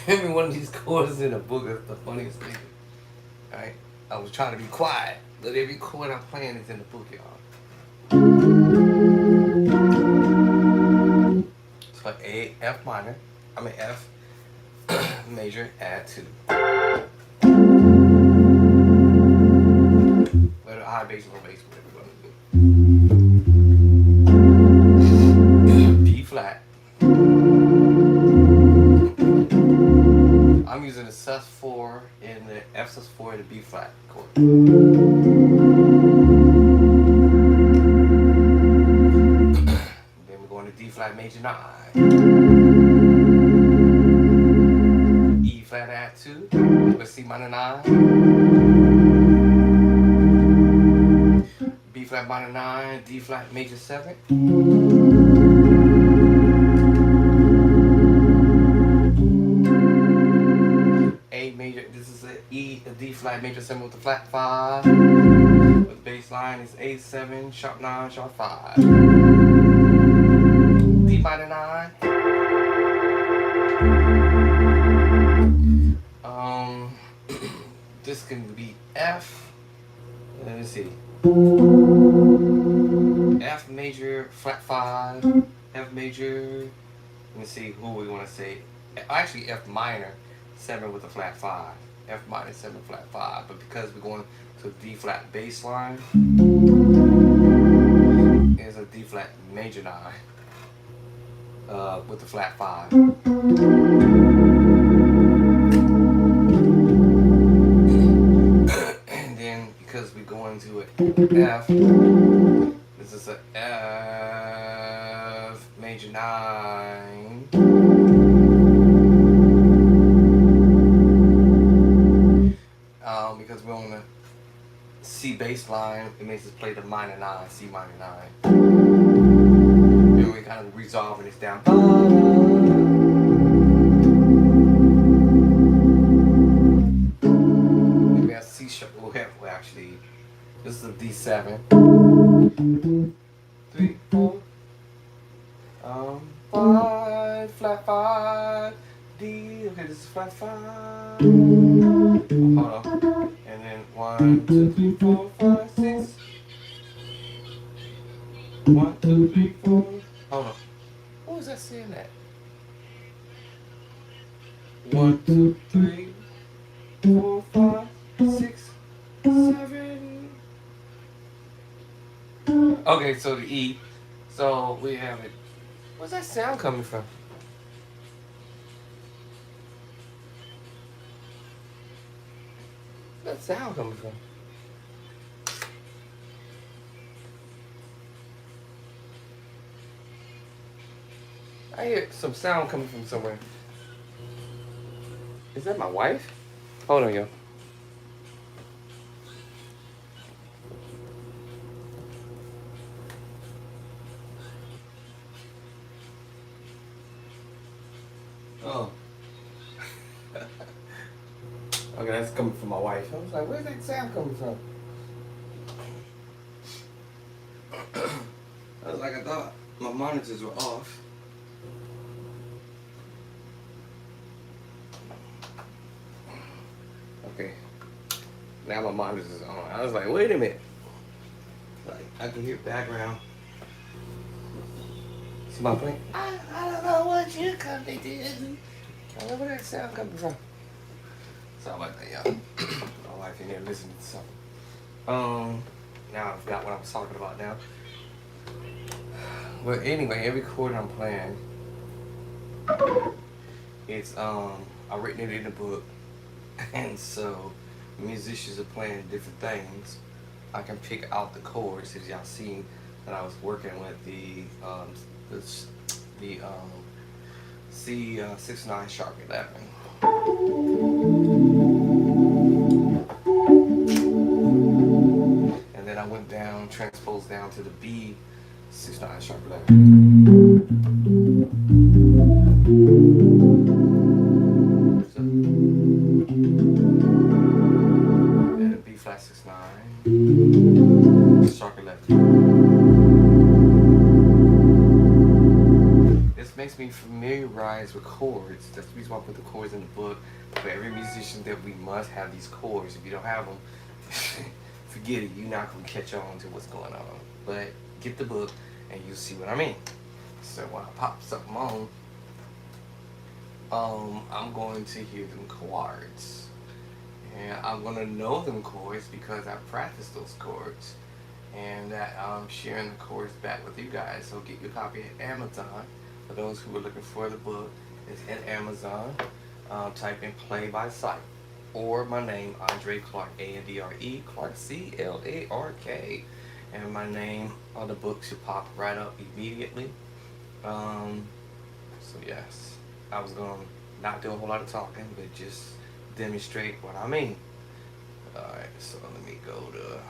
Every one of these chords in the book is the funniest thing. Alright? I was trying to be quiet, but every chord I'm playing is in the book, y'all. So A, F minor, F major, add 2. Whether high bass, low bass, whatever we're going to do. B flat. I'm using the sus4 and the F sus4 and the B flat chord. Then we're going to D flat major 9. E flat add 2. Let's C minor 9. B flat minor 9. D flat major 7. A major, this is a D flat major 7 with the flat 5. With bass line is A7, sharp 9, sharp 5. D minor 9. This can be F. Let me see. F major, flat 5. F major. Let me see who we want to say. Actually, F minor 7 with a flat 5. F minor 7 flat 5. But because we're going to D flat bass line, is a D flat major 9 with the flat 5. And then because we're going to an F, this is a F major 9. Because we're on the C bass line, it makes us play the minor 9, C minor 9. And we're kind of resolving this down. Maybe a C sharp. Well, actually, this is a D7. 3, 4. 5, flat 5. D. Okay, this is flat 5. Hold on. And then 1, 2, 3, 4, 5, 6. 1, 2, 3, 4. Hold on. What was that saying that? 1, 2, 3, 4, 5, 6, 7. Okay, so the E. So we have it. Where's that sound coming from? Where's that sound coming from? I hear some sound coming from somewhere. Is that my wife? Hold on, yo. Oh. Okay, that's coming from my wife. I was like, where's that sound coming from? I was like, I thought my monitors were off. Okay. Now my monitors is on. I was like, wait a minute. Like, I can hear background. Somebody playing. I don't know what you come to do. I don't know where that sound coming from. Sorry about that, y'all. My wife in there listening to something. Now I forgot what I was talking about now. But anyway, every chord I'm playing, it's I've written it in the book, and so musicians are playing different things. I can pick out the chords. As y'all see that I was working with the C69 sharp 11. And then I went down, transposed down to the B69 sharp 11. So, and a B flat 69, sharp 11. This makes me familiarize with chords. That's the reason why I put the chords in the book. For every musician that we must have these chords. If you don't have them, forget it. You're not going to catch on to what's going on. But get the book and you'll see what I mean. So when I pop something on, I'm going to hear them chords. And I'm going to know them chords because I practiced those chords. And that I'm sharing the chords back with you guys. So get your copy at Amazon. For those who are looking for the book, it's at Amazon. Type in Play by Sight. Or my name, Andre Clark, A-N-D-R-E, Clark, C-L-A-R-K. And my name on the book should pop right up immediately. So yes, I was going to not do a whole lot of talking, but just demonstrate what I mean. Alright, so let me go to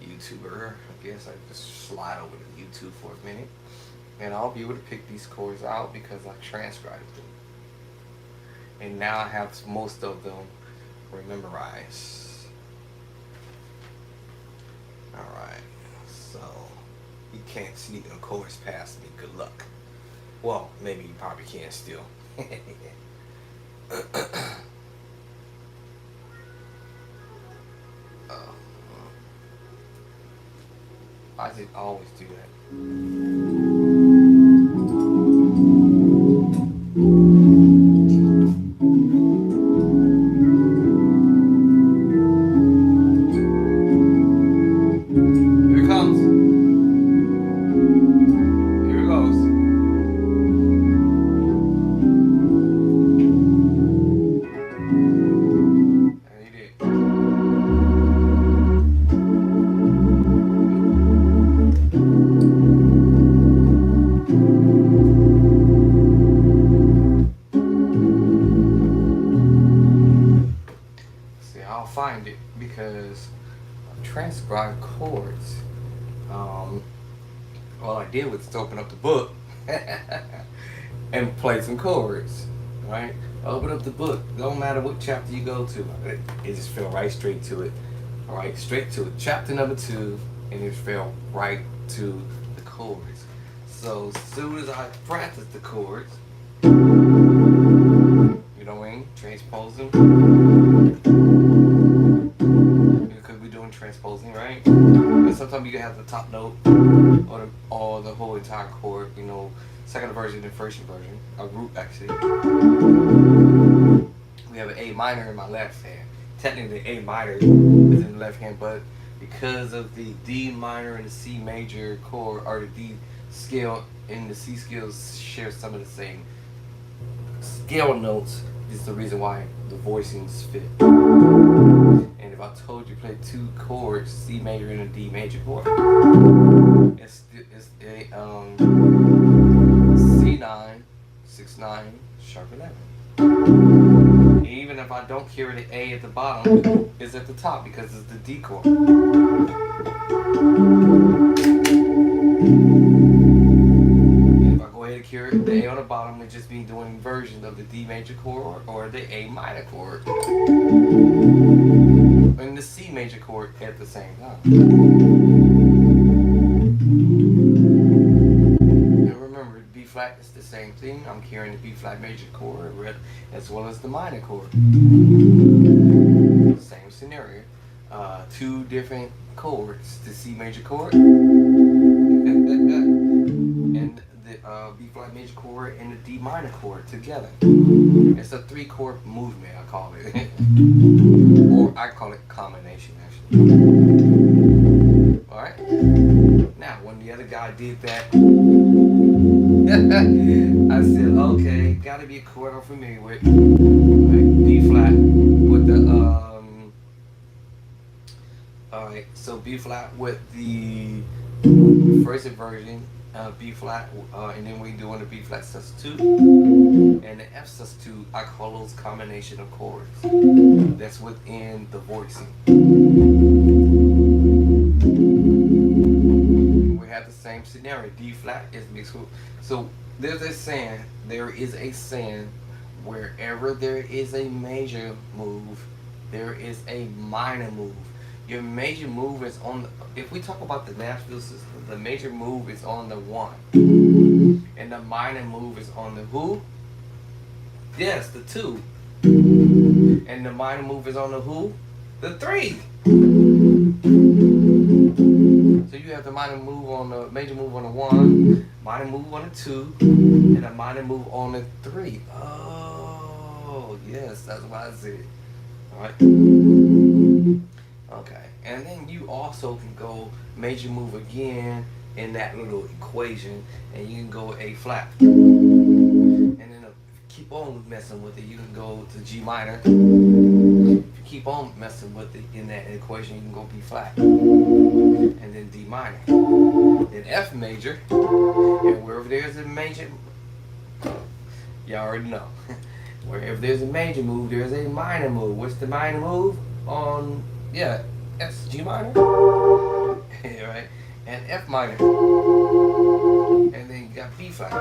YouTuber. I guess I just slide over to YouTube for a minute. And I'll be able to pick these chords out because I transcribed them. And now I have most of them memorized. Alright, so you can't sneak no chords past me. Good luck. Well, maybe you probably can still. I did always do that. Here it comes. Here it goes. And he did. See, I'll find it because I've transcribed chords. All I did was open up the book and play some chords, right? Open up the book. Don't matter what chapter you go to. It just fell right straight to it. All right, straight to it. Chapter number 2, and it fell right to the chords. So as soon as I practice the chords, you know what I mean? Transpose them. Because we're doing transpose. transposing, right? And sometimes you can have the top note or the whole entire chord, you know, second version and first version, a group actually. We have an A minor in my left hand. Technically, A minor is in the left hand, but because of the D minor and the C major chord, or the D scale and the C scales share some of the same scale notes, this is the reason why the voicings fit. And if I told you play two chords, C major and a D major chord, it's a C9, 6-9, sharp 11. And even if I don't hear the A at the bottom, it's at the top because it's the D chord. And if I go ahead and hear the A on the bottom, it's just me doing inversion of the D major chord or the A minor chord and the C major chord at the same time. And remember, B flat is the same thing. I'm carrying the B flat major chord as well as the minor chord. Same scenario. Two different chords, the C major chord and the B flat major chord and the D minor chord together. It's a 3-chord movement, I call it. Or I call it combination, actually. Alright? Now, when the other guy did that, I said, okay, gotta be a chord I'm familiar with. Right, B flat with the, alright, so B flat with the first inversion, B flat, and then we doing the B flat sus2 and the F sus2. I call those combination of chords. That's within the voicing. We have the same scenario. D flat is mixed with. So there is a saying, wherever there is a major move, there is a minor move. Your major move is on the, if we talk about the Nashville system, the major move is on the 1. And the minor move is on the who? Yes, the 2. And the minor move is on the who? The 3. So you have the minor move on the major move on the 1, minor move on the 2, and a minor move on the 3. Oh, yes, that's what I said. Alright. Okay, and then you also can go major move again in that little equation, and you can go A flat. And then keep on messing with it, you can go to G minor. If you keep on messing with it in that equation, you can go B flat. And then D minor. Then F major. And wherever there's a major, you already know. Wherever there's a major move, there's a minor move. What's the minor move? On, yeah, that's G minor. Right? And F minor. And then you got B flat.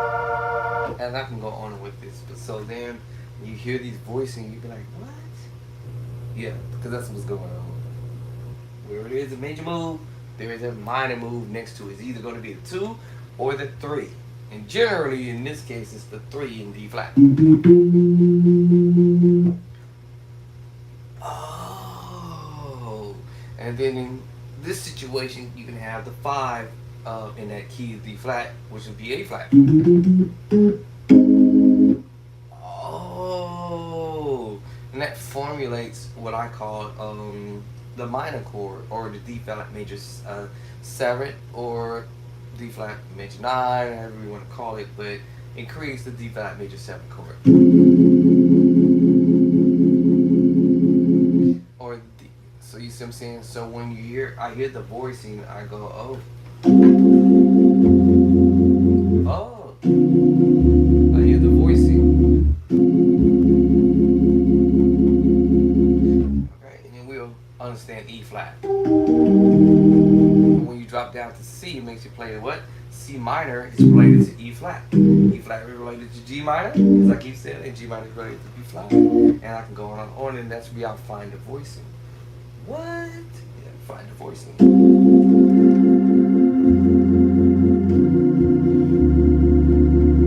And I can go on with this. But so then you hear these voicing, you be like, what? Yeah, because that's what's going on. Wherever there is a major move, there is a minor move next to it. It's either going to be the 2 or the 3. And generally, in this case, it's the 3 in D flat. Oh. And then in this situation, you can have the 5 in that key of D flat, which would be A flat. Oh. And that formulates what I call the minor chord, or the D flat major 7, or D flat major 9, however you want to call it, but it creates the D flat major 7 chord. Or D, so you see what I'm saying? So when you hear, I hear the voicing, I go, oh. Oh. I hear the voicing. Okay, and then we'll understand E flat. When you drop down to C, it makes you play the what? C minor is related to E flat. E flat is related to G minor, as I keep saying, and G minor is related to B flat. And I can go on, and that's where I'll find the voicing. What? Yeah, find the voicing.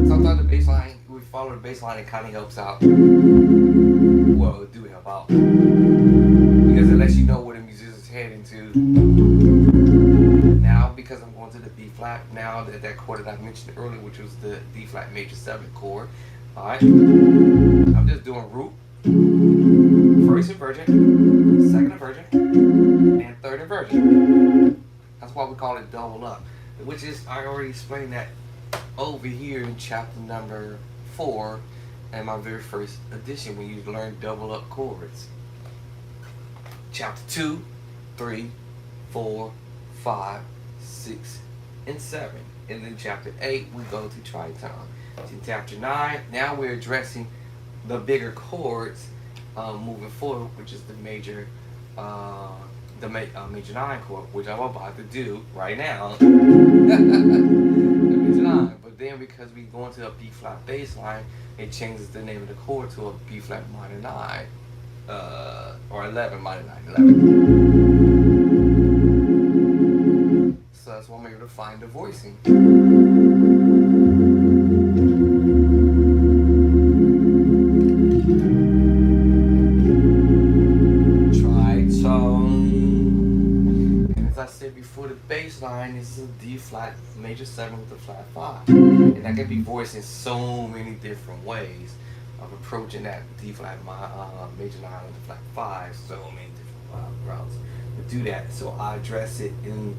Sometimes the bass line, we follow the bass line, it kind of helps out. Well, it do help out. Because it lets you know where the musician's heading to. flat now, that chord that I mentioned earlier, which was the D flat major 7 chord. Alright, I'm just doing root, first inversion, second inversion, and third inversion. That's why we call it double up, which is, I already explained that over here in chapter number 4 in my very first edition when you learn double up chords. Chapter 2, 3, 4, 5, 6, and 7. And then chapter 8, we go to tritone. In chapter 9, now we're addressing the bigger chords moving forward, which is the major major 9 chord, which I'm about to do right now. The major 9. But then because we go into a B flat bass line, it changes the name of the chord to a B flat minor 9. Or 11 minor 9, 11. So that's one way to find the voicing. Tritone. And as I said before, the bass line is a D flat major 7 with a flat 5. And that can be voiced in so many different ways of approaching that D flat major 9 with a flat 5, so many different routes to do that. So I address it in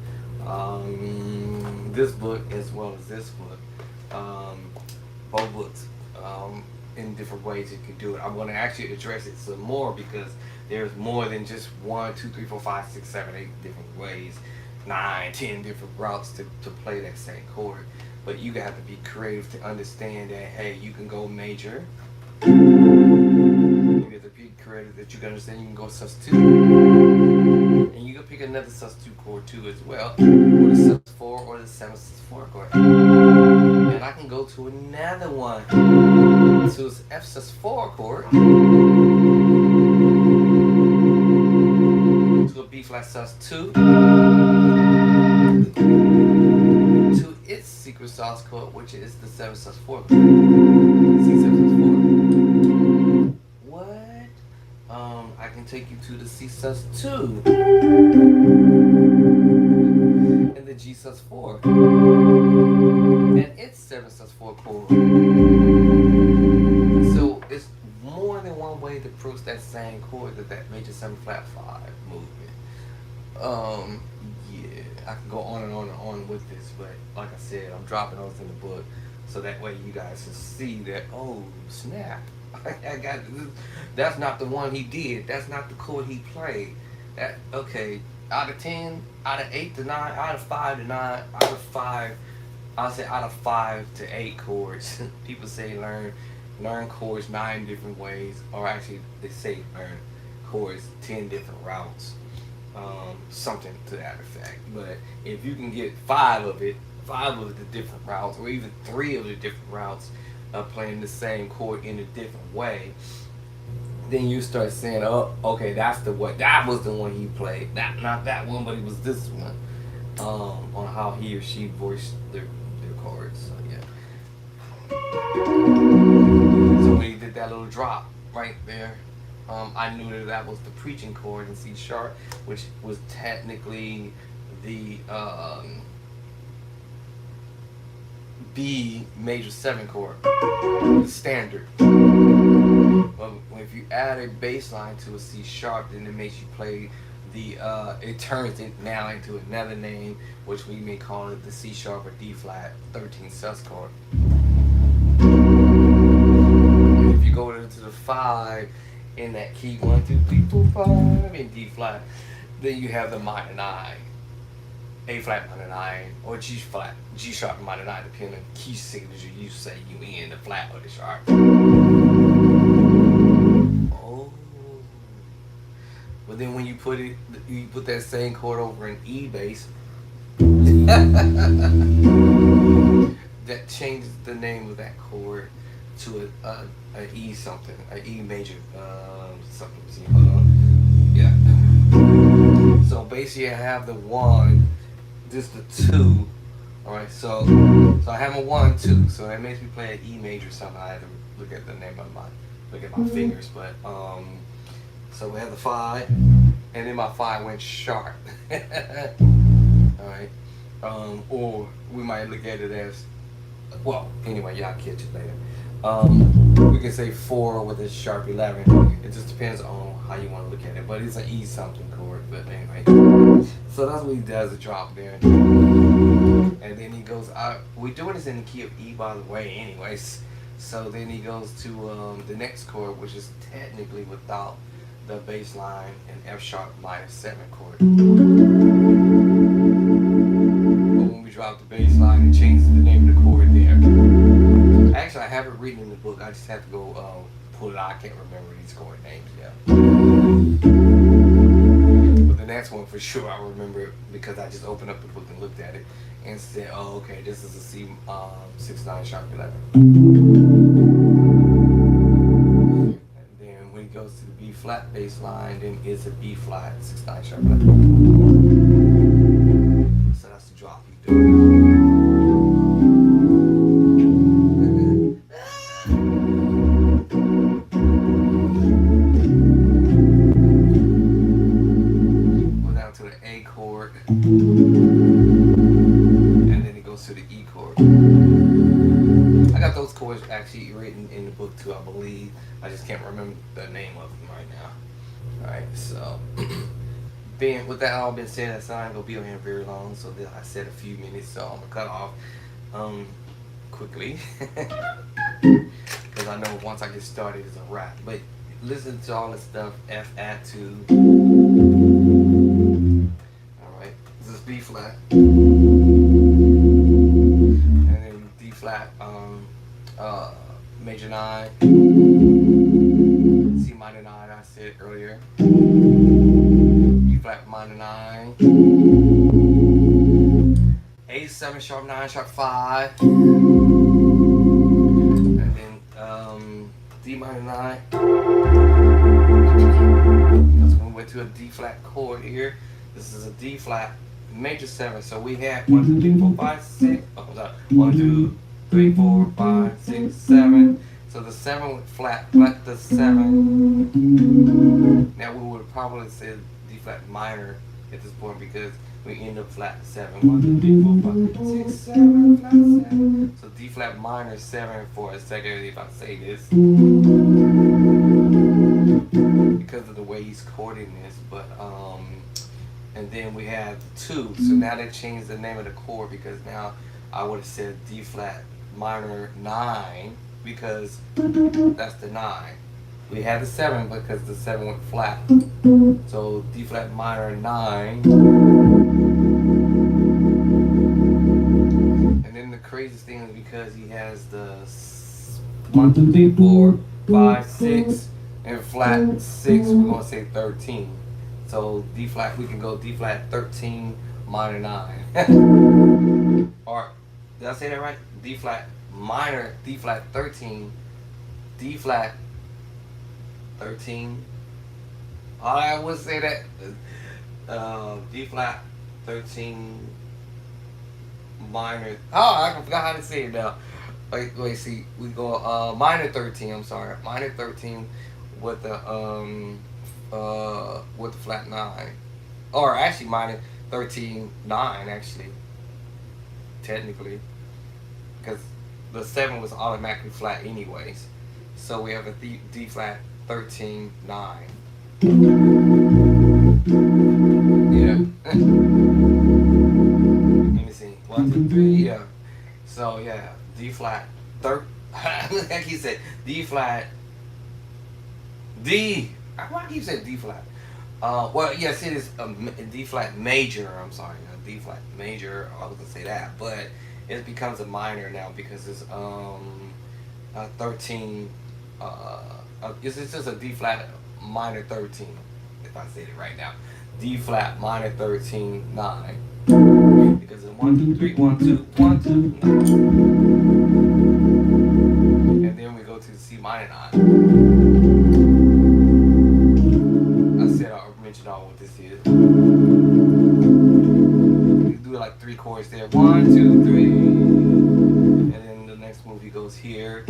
this book as well as this book, both books, in different ways you can do it. I'm going to actually address it some more because there's more than just 1, 2, 3, 4, 5, 6, 7, 8 different ways, 9, 10 different routes to play that same chord. But you have to be creative to understand that, hey, you can go major. You have to be creative that you can understand you can go sus2. And you can pick another sus2 chord too as well. Or the sus4 or the 7 sus4 chord. And I can go to another one. So it's F sus4 chord. To a B flat sus2. To its secret sauce chord, which is the 7 sus4 chord. C7 sus4. What? I can take you to the C sus2 and the G sus4 and its 7 sus4 chord. So it's more than one way to approach that same chord, that major 7 flat 5 movement. Yeah, I can go on and on and on with this, but like I said, I'm dropping those in the book so that way you guys can see that, oh snap, I got this. That's not the one he did. That's not the chord he played. That okay? Out of 10, out of 8 to 9, out of 5 to 9, out of 5, I'll say out of 5 to 8 chords. People say learn chords 9 different ways, or actually they say learn chords 10 different routes. Something to that effect. But if you can get 5 of the different routes, or even 3 of the different routes of playing the same chord in a different way, then you start saying, oh, okay, that was the one he played. Not that one, but it was this one. On how he or she voiced their chords. So yeah. So when he did that little drop right there, I knew that was the preaching chord in C sharp, which was technically the B major 7 chord, the standard. But if you add a bass line to a C sharp, then it makes you play it turns it now into another name, which we may call it the C sharp or D flat 13 sus chord. And if you go into the 5 in that key 1, 2, 3, 4, 5 in D flat, then you have the minor 9, A flat minor 9, or G sharp minor 9, depending on the key signature you say you in, the flat or the sharp. Oh, but then when you put that same chord over an E bass, that changes the name of that chord to a E something, a E major something. See, hold on. Yeah. So basically, I have the 1, this the 2. All right. So I have a 1, 2. So that makes me play an E major somehow. I had to look at the name of my fingers, but so we have the 5, and then my 5 went sharp. All right. Or we might look at it as, well, anyway, y'all catch it later. We can say 4 with a sharp 11. It just depends on how you want to look at it. But it's an E something chord. But anyway. So that's what he does, a drop there. And then he goes out. We're doing this in the key of E, by the way, anyways. So then he goes to the next chord, which is technically without the bass line and F sharp minor 7 chord. But when we drop the bass line, it changes the name of the chord there. Actually, I have it written in the book. I just have to go pull it out. I can't remember these chord names yet. But the next one for sure I remember it because I just opened up the book and looked at it and said, oh, okay, this is a C 6/9 sharp 11. And then when it goes to the B flat bass line, then it's a B flat 6/9 sharp 11. So that's the drop you do. Actually written in the book too, I believe. I just can't remember the name of them right now. Alright, so being with that all been said, that's not gonna be on here very long, so I said a few minutes, so I'm gonna cut off quickly. Because I know once I get started it's a wrap. But listen to all this stuff, F add 2. Alright, this is B flat. And then D flat major 9, C minor 9, I said earlier, B flat minor 9, A 7 sharp 9 sharp 5, and then D minor 9. That's when we went to a D flat chord here. This is a D flat major 7. So we had 1, 2, 3, 4, 5, 6. Oh, sorry. 1, 2, 3, 4, 5, 6, 7. So the 7 would flat the 7. Now we would probably say D flat minor at this point because we end up flat 7. 1, 2, 3, 4, 5, 6, 7, flat 7. So D flat minor 7 for a second if I say this. Because of the way he's chording this, but and then we have 2. So now they changed the name of the chord because now I would have said D flat minor 9 because that's the 9. We had the 7 because the 7 went flat. So D flat minor 9. And then the craziest thing is because he has the 1, 2, 3, 4, 5, 6 and flat 6, we're gonna say 13. So D flat, we can go D flat 13 minor 9. Or did I say that right? D flat minor, D flat 13, D flat 13. I would say that D flat 13 minor. Oh, I forgot how to say it now. Wait, see, we go minor 13. I'm sorry, minor 13 with the flat 9, or actually minor 13 9 actually, technically, because the 7 was automatically flat anyways. So we have a D flat 13 9. Yeah. Let me see. 1, 2, 3. Yeah. So yeah, D flat like he said, D flat D. Why do you say D flat? Well, yes, it is a D flat major. I'm sorry, not D flat major. I was gonna say that, but it becomes a minor now because it's 13. It's just a D flat minor 13. If I say it right now, D flat minor 13 9. Because it's 1, 2, 3, 1, 2, 1, 2, 9. And then we go to the C minor 9. I mentioned all what this is. We do like 3 chords there. 1, 2, 3. And then the next move he goes here.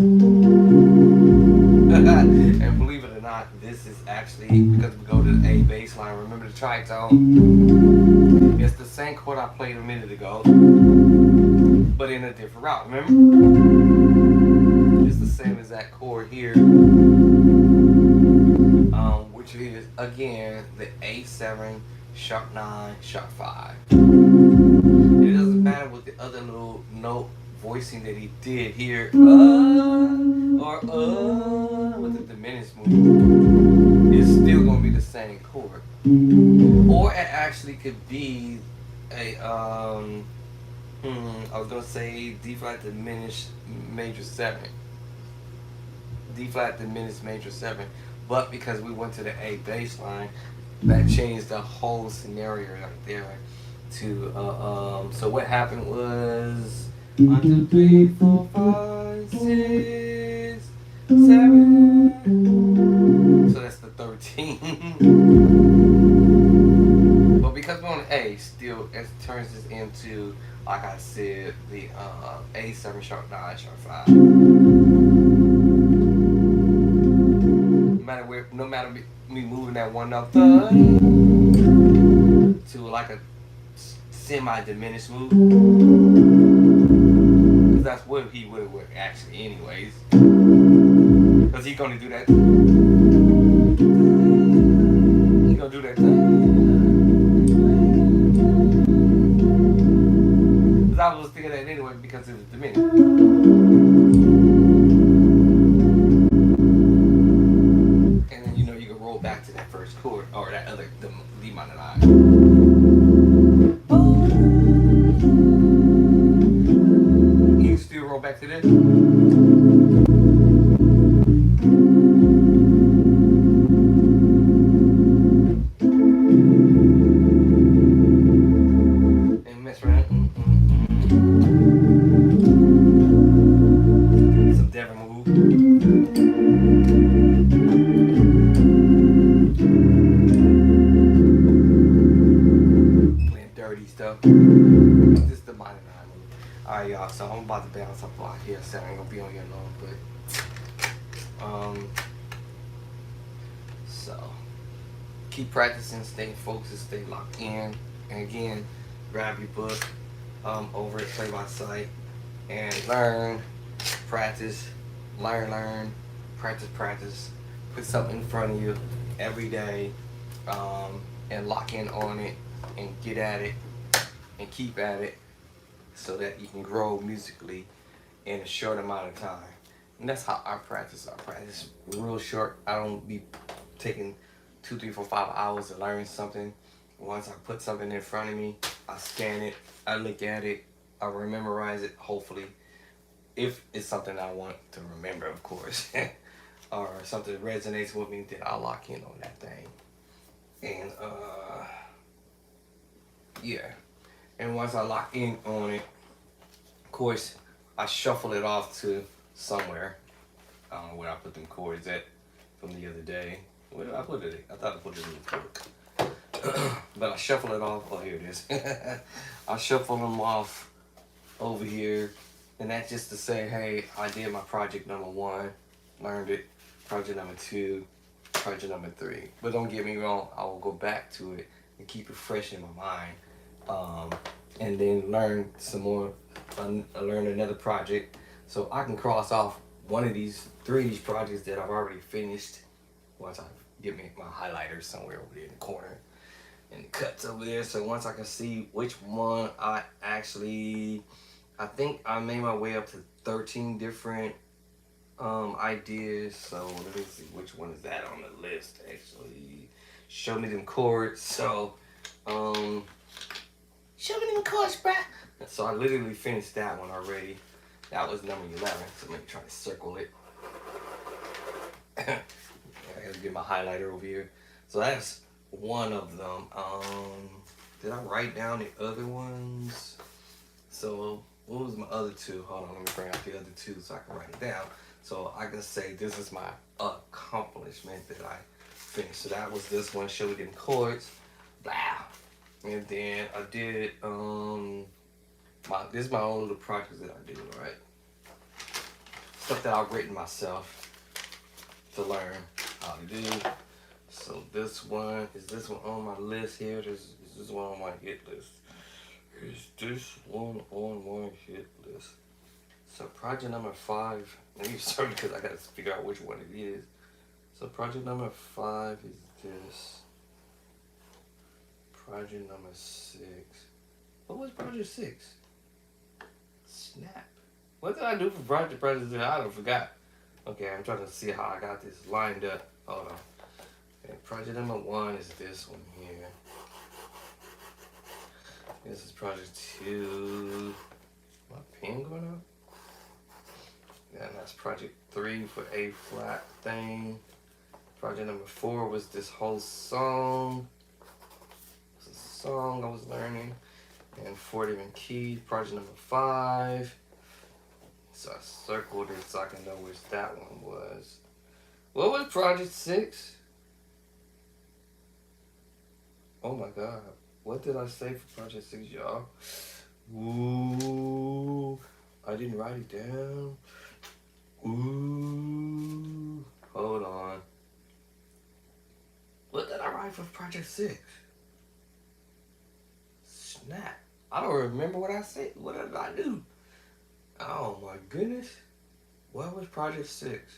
And believe it or not, this is actually because we go to the A bass line. Remember the tritone? It's the same chord chord I played a minute ago, but in a different route. Remember? It's the same exact chord here, which is again the A7 sharp 9 sharp 5. It doesn't matter what the other little note voicing that he did here, or with the diminished move. It's still gonna be the same chord, or it actually could be a I was gonna say D flat diminished major 7. D flat diminished major 7. But because we went to the A bass line, that changed the whole scenario right there. So what happened was 1, 2, 3, 4, 5, 6, 7. So that's the 13. But because we're on A, still it turns this into, like I said, the A7 sharp 9 sharp 5. No matter me moving that one up to like a semi-diminished move, because that's what he would have actually anyways. Because he's gonna do that. He's gonna do that thing. Because I was thinking that anyway because it was diminished. Back to that first chord or that other the D minor 9. You still roll back to this. And mess around. Some Devon move. Stuff. This is the minor 9 move. Alright, y'all, so I'm about to bounce up out here, so I ain't gonna be on here long, but so keep practicing, stay focused, stay locked in, and again, grab your book over at Play by Sight and learn, practice, learn, practice, put something in front of you every day, and lock in on it and get at it and keep at it so that you can grow musically in a short amount of time. And that's how I practice. I practice real short. I don't be taking 2, 3, 4, 5 hours to learn something. Once I put something in front of me, I scan it, I look at it, I memorize it, hopefully. If it's something I want to remember, of course. Or something that resonates with me, then I'll lock in on that thing. And yeah. And once I lock in on it, of course, I shuffle it off to somewhere. I don't know where I put them chords at from the other day. Where did I put it? I thought I put it in the book. But I shuffle it off. Oh, here it is. I shuffle them off over here. And that's just to say, hey, I did my project number 1, learned it. Project number 2, project number 3. But don't get me wrong, I will go back to it and keep it fresh in my mind. And then learn some more, learn another project, so I can cross off 3 of these projects that I've already finished. Once I get me my highlighter somewhere over there in the corner, and the cuts over there. So once I can see which one I think I made my way up to 13 different ideas. So let me see which one is that on the list. Actually, show me them chords. So show me them chords, bruh. So I literally finished that one already. That was number 11. So let me try to circle it. I gotta get my highlighter over here. So that's one of them. Did I write down the other ones? So what was my other 2? Hold on, let me bring out the other 2 so I can write it down. So I can say this is my accomplishment that I finished. So that was this one. Show me them chords. Blah. And then I did this is my own little project that I do, right? Stuff that I've written myself to learn how to do. So this one on my list here. This is one on my hit list. Is this one on my hit list? So project number 5. Let me start because I gotta figure out which one it is. So project number 5 is this. Project number 6. What was project 6? Snap. What did I do for project 6? I don't forgot. Okay, I'm trying to see how I got this lined up. Hold on. Okay, project number 1 is this one here. This is project 2. My pen going out? Yeah, and that's project 3 for A flat thing. Project number 4 was this whole song. It's a song I was learning. And 4 different keys. Project number 5. So I circled it so I can know which that one was. What was project 6? Oh my god. What did I say for project 6, y'all? Ooh. I didn't write it down. Ooh. Hold on. What did I write for project 6? Snap. I don't remember what I said. What did I do? Oh my goodness. What was project 6?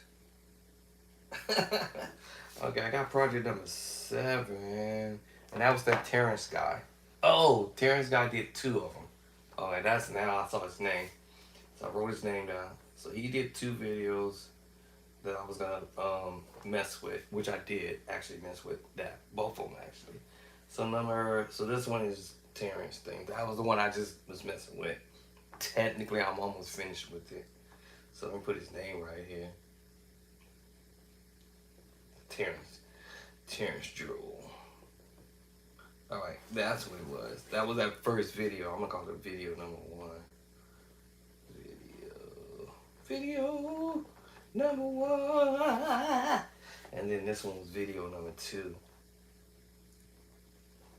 Okay, I got project number 7. And that was that Terrence guy. Oh, Terrence guy did 2 of them. Oh, and that's now I saw his name. So I wrote his name down. So he did 2 videos that I was gonna mess with, which I did actually mess with that, both of them actually. So this one is Terrence thing. That was the one I just was messing with. Technically, I'm almost finished with it. So let me put his name right here. Terrence Jewel. Alright, that's what it was. That was that first video. I'm gonna call it video number 1. Video number 1. And then this one was video number 2.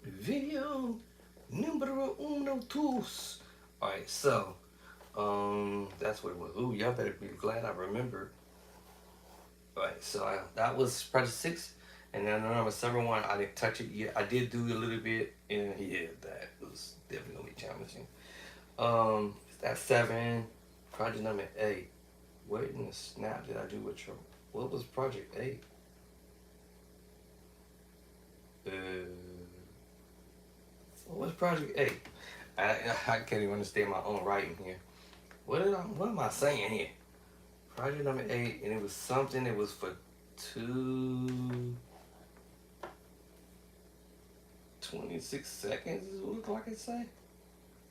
Video numero uno dos. Alright, so that's what it was. Ooh, y'all better be glad I remembered. Alright, so that was project 6. And then the number 7 one, I didn't touch it yet. I did do a little bit, and yeah, that was definitely gonna be challenging. That's 7. Project number 8. What in the snap did I do with your? What was project 8? What was project 8? I can't even understand my own writing here. What am I saying here? Project number 8, and it was something that was for 26 seconds, is what it looked like it say.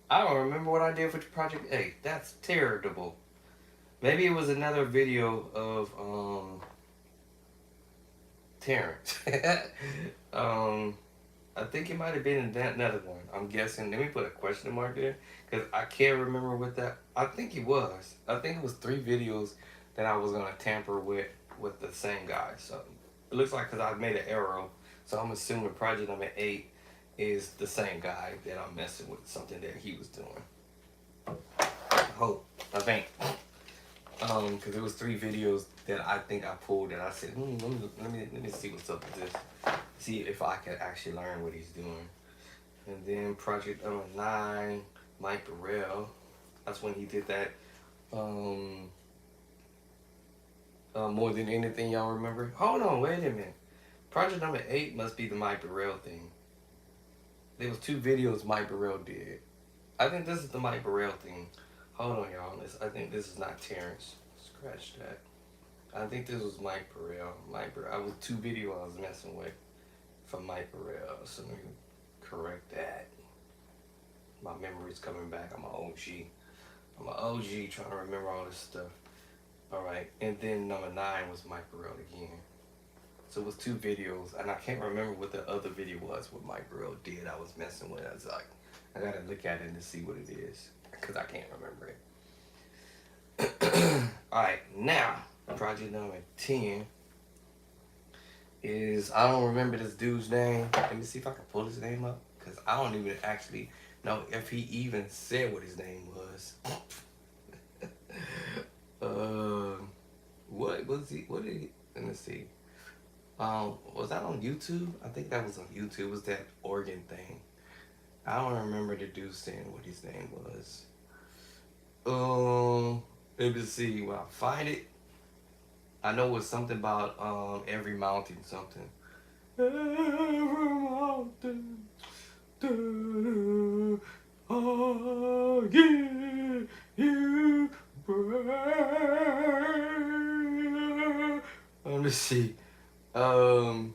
I don't remember what I did for project 8. That's terrible. Maybe it was another video of Terrence. I think it might have been another one. I'm guessing. Let me put a question mark there because I can't remember what that. I think it was. I think it was 3 videos that I was gonna tamper with the same guy. So it looks like because I made an arrow, so I'm assuming project number 8 is the same guy that I'm messing with, something that he was doing. I think. Because it was 3 videos that I think I pulled that I said, let me see what's up with this. See if I can actually learn what he's doing. And then project number 9, Mike Burrell. That's when he did that. More than anything, y'all remember? Hold on, wait a minute. Project number 8 must be the Mike Burrell thing. There was 2 videos Mike Burrell did. I think this is the Mike Burrell thing. Hold on, y'all. I think this is not Terrence. Scratch that. I think this was Mike Burrell. I was 2 videos I was messing with from Mike Burrell. So let me correct that. My memory's coming back. I'm an OG trying to remember all this stuff. Alright, and then number 9 was Mike Burrell again. So it was 2 videos, and I can't remember what the other video was, what Mike Burrell did. I was messing with it. I was like, I gotta look at it to see what it is, because I can't remember it. Alright, now, project number 10 is, I don't remember this dude's name. Let me see if I can pull his name up, because I don't even actually know if he even said what his name was. What did he, let me see. Was that on YouTube? I think that was on YouTube. It was that organ thing. I don't remember the dude saying what his name was. Let me see. When I find it, I know it was something about every mountain something. Every mountain. Do, oh, yeah, you break. Let me see. Um,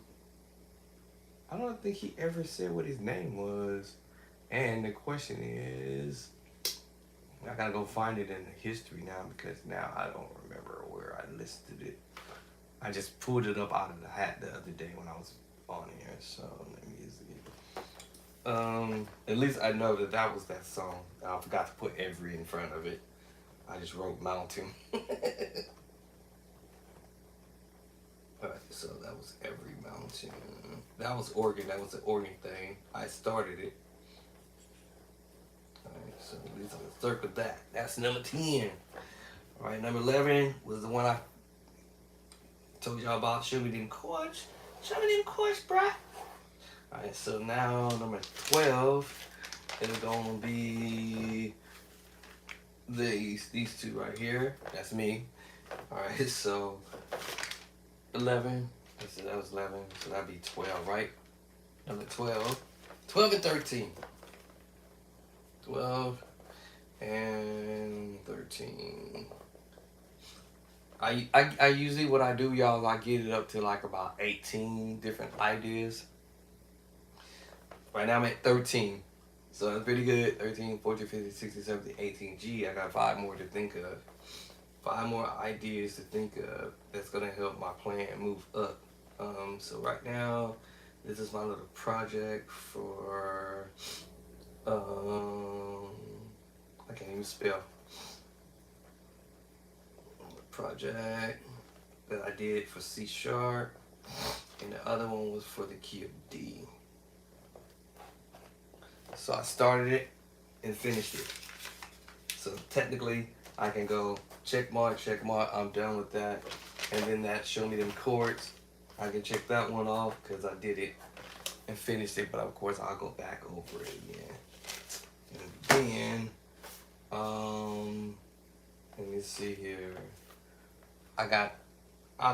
I don't think he ever said what his name was. And the question is, I gotta go find it in the history now because now I don't remember where I listed it. I just pulled it up out of the hat the other day when I was on here. So let me see. At least I know that that was that song. I forgot to put every in front of it. I just wrote mountain. Alright, so that was every mountain. That was Oregon. That was the Oregon thing. I started it. Alright, so at least I'm gonna circle that. That's number 10. Alright, number 11 was the one I told y'all about. Show me them chords. Show me them chords, bruh. Alright, so now number 12 is gonna be these two right here. That's me. Alright, so 11. So that was 11. So that'd be 12, right? Number 12. 12 and 13. 12 and 13. I usually what I do, y'all, I get it up to like about 18 different ideas. Right now I'm at 13. So that's pretty good. 13, 14, 15, 16, 17, 18. Gee, I got 5 more to think of. 5 more ideas to think of that's gonna help my plan move up. So right now, this is my little project for I can't even spell. Project that I did for C sharp, and the other one was for the key of D. So I started it and finished it. So technically, I can go check mark, I'm done with that. And then that show me them chords. I can check that one off because I did it and finished it, but of course I'll go back over it again. And then, let me see here. I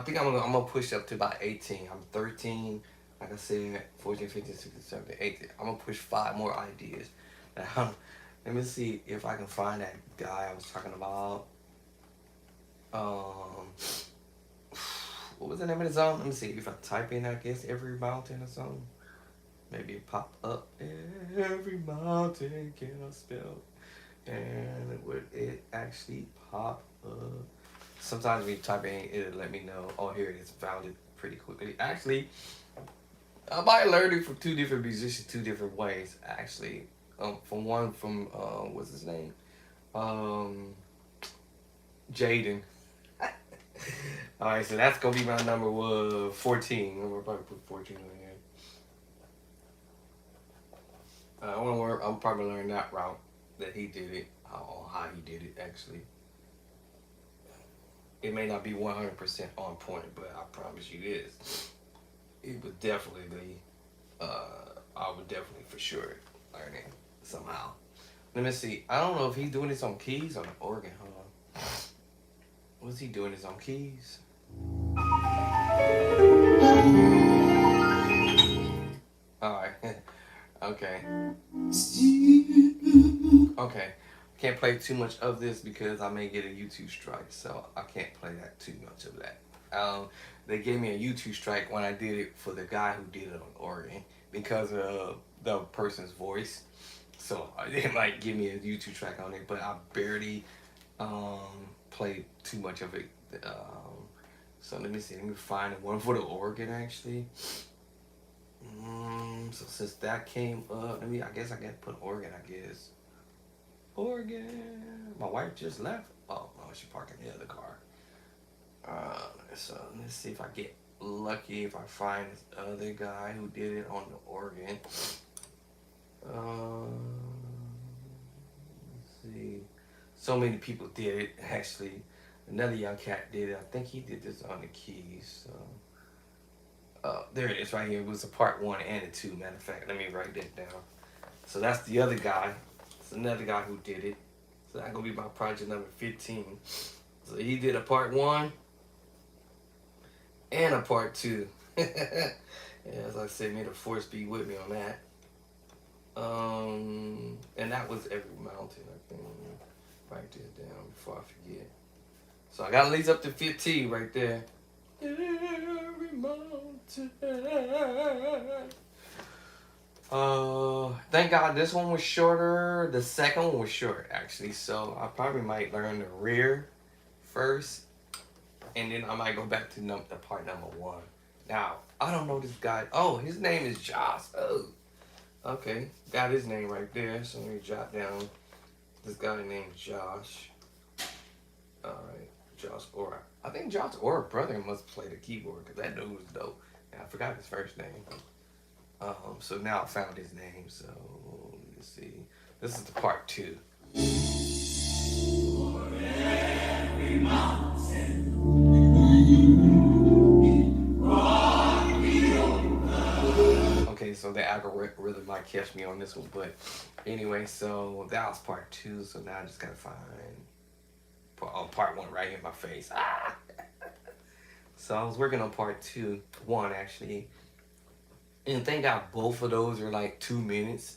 think I'm gonna push up to about 18. I'm 13. Like I said, 14, 15, 16, 17, 18. I'm gonna push 5 more ideas. Now, let me see if I can find that guy I was talking about. What was the name of the song? Let me see if I type in, I guess, every mountain or something. Maybe it pop up. Every mountain cannot spell. And would it actually pop up? Sometimes when you type in, it'll let me know. Oh, here it is. Found it pretty quickly. Actually, I might learn it from 2 different musicians, 2 different ways. Actually, from what's his name? Jaden. All right, so that's gonna be my number 14. I'm gonna probably put 14 in here. I'm probably learn that route that he did it, how he did it actually. It may not be 100% on point, but I promise you this. It would definitely be, I would definitely for sure learn it somehow. Let me see. I don't know if he's doing this on keys or the organ. Hold on. Was he doing this on keys? Alright. Okay. Okay. Can't play too much of this because I may get a YouTube strike, so I can't play that too much of that. They gave me a YouTube strike when I did it for the guy who did it on organ because of the person's voice. So it might give me a YouTube strike on it, but I barely played too much of it. So let me see. Let me find one for the organ actually. So since that came up, I guess I got to put organ. I guess. Oregon. My wife just left. Oh, no, she's parking the other car. So let's see if I get lucky if I find this other guy who did it on the organ. Let's see. So many people did it, actually. Another young cat did it. I think he did this on the keys. So. There it is right here. It was a part 1 and a 2. Matter of fact, let me write that down. So that's the other guy. It's another guy who did it. So that's gonna be my project number 15. So he did a part 1 and a part 2. Yeah, as I said, may the force be with me on that. And that was every mountain. I think write this down before I forget. So I got at least up to 15 right there. Every mountain. Thank God this one was shorter. The second one was short actually, so I probably might learn the rear first, and then I might go back to the part number 1. Now I don't know this guy. Oh, his name is Josh. Oh, okay, got his name right there. So let me jot down this guy named Josh. All right, Josh Orr. I think Josh Orr brother must play the keyboard because that dude was dope. And I forgot his first name. So now I found his name. So let's see. This is the part 2. Okay, so the algorithm might catch me on this one, but anyway, so that was part 2. So now I just gotta find part 1 right in my face. Ah! So I was working on part 1 actually. And thank God both of those are like 2 minutes.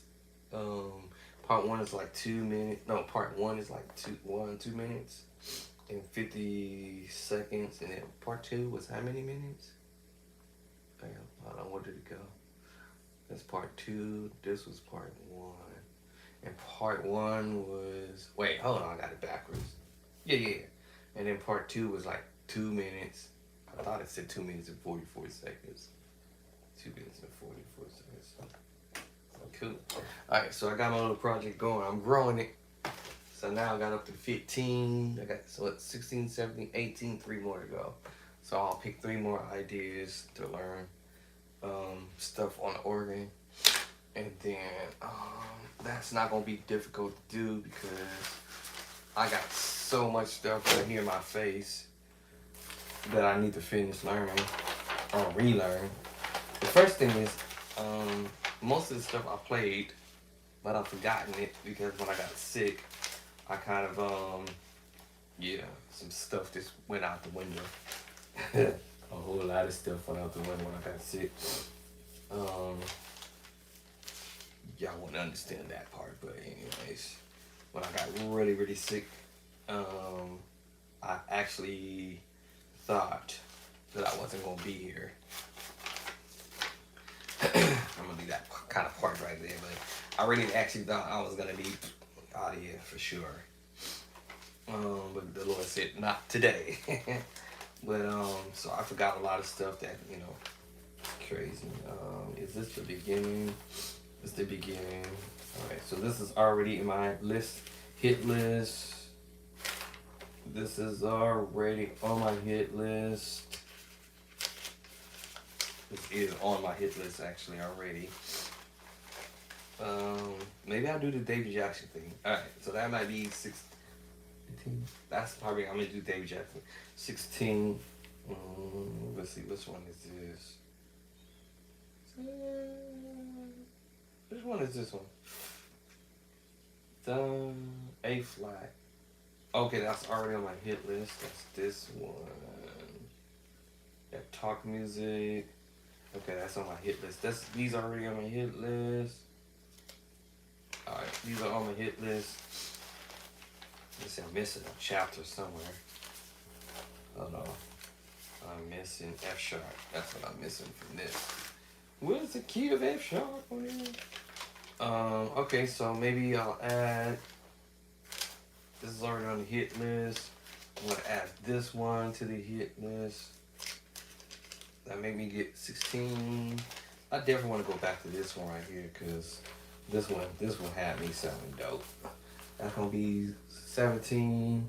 Part 1 is like 2 minutes. No, part 1 is like 2 minutes and 50 seconds. And then part 2 was how many minutes? Damn, I don't know, where did it go? That's part 2. This was part 1. And part 1 was, wait, hold on, I got it backwards. Yeah. And then part 2 was like 2 minutes. I thought it said 2 minutes and 44 seconds. 2 minutes and 44 seconds. Cool. Alright, so I got my little project going. I'm growing it. So now I got up to 15. I got, so it's 16, 17, 18, 3 more to go. So I'll pick 3 more ideas to learn stuff on the organ. And then that's not going to be difficult to do because I got so much stuff right here in my face that I need to finish learning or relearn. The first thing is, most of the stuff I played, but I've forgotten it because when I got sick, I kind of, some stuff just went out the window. A whole lot of stuff went out the window when I got sick. Y'all wouldn't understand that part, but anyways, when I got really, really sick, I actually thought that I wasn't going to be here. I'm gonna do that kind of part right there, but I really actually thought I was gonna be out of here for sure. But the Lord said not today. But so I forgot a lot of stuff that crazy. Is this the beginning? It's the beginning. All right, so this is already in my hit list. This is already on my hit list. This is on my hit list actually already. Maybe I'll do the David Jackson thing. Alright, so that might be 16. That's probably, I'm gonna do David Jackson. 16. Let's see, which one is this? Which one is this one? The A flat. Okay, that's already on my hit list. That's this one. Got talk music. Okay, that's on my hit list. These are already on my hit list. Alright, these are on my hit list. Let's see, I'm missing a chapter somewhere. Hold on. I'm missing F sharp. That's what I'm missing from this. What is the key of F sharp on here? Okay, so maybe I'll add. This is already on the hit list. I'm gonna add this one to the hit list. That made me get 16. I definitely want to go back to this one right here because this one had me sounding dope. That's gonna be 17.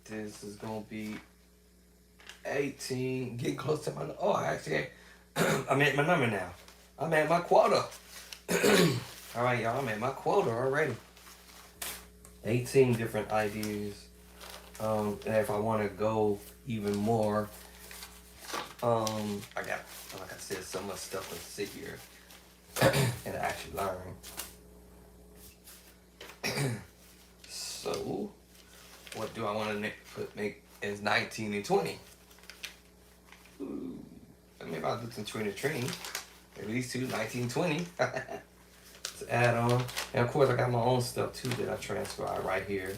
This is gonna be 18. Getting close to my. Oh, actually, I'm at my number now. I'm at my quota. All right, y'all. I'm at my quota already. 18 different ideas. And if I want to go even more. I got, like I said, so much stuff to sit here. and actually learn. So, what do I want to make as 19 and 20? Ooh, maybe I'll do some Trini. At least two, 19, 20. To add on. And of course, I got my own stuff too that I transcribe right here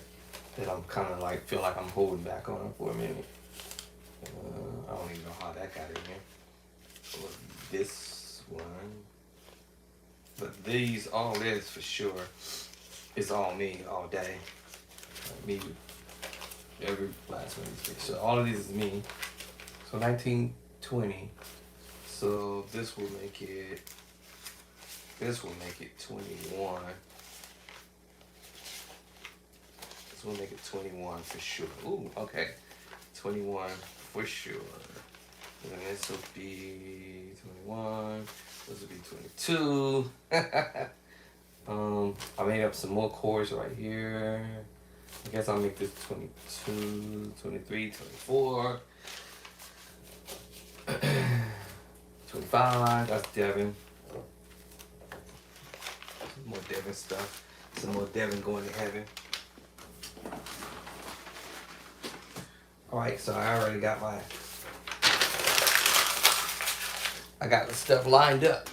that I'm kind of like, feel like I'm holding back on for a minute. I don't even know how that got in here. Or this one. But these, all this for sure, is all me all day. Me, every last one of these. So all of these is me. So 1920. So this will make it 21. This will make it 21 for sure. Ooh, okay. 21 for sure. And then this will be 21. This will be 22. I made up some more chords right here. I guess I'll make this 22, 23, 24. 25, that's Devin. Some more Devin stuff. Some more Devin going to heaven. Alright, so I already got the stuff lined up.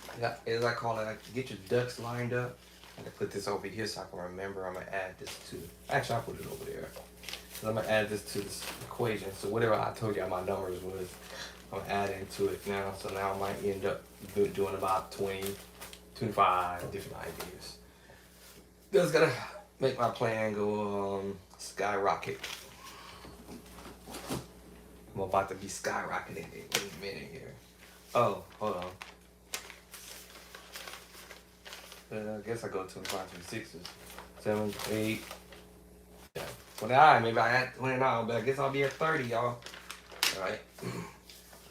As I call it, get your ducks lined up. I'm gonna put this over here so I can remember. I'm gonna add this to. Actually, I'll put it over there. So I'm gonna add this to this equation. So whatever I told you my numbers was, I'm adding to it now. So now I might end up doing about 20, 25 different ideas. That's gonna make my plan go skyrocket. I'm about to be skyrocketing in a minute here. Oh, hold on. I guess I go 25, 26, 7, 8, yeah, 29. Maybe I add 29, but I guess I'll be at 30, y'all. Alright.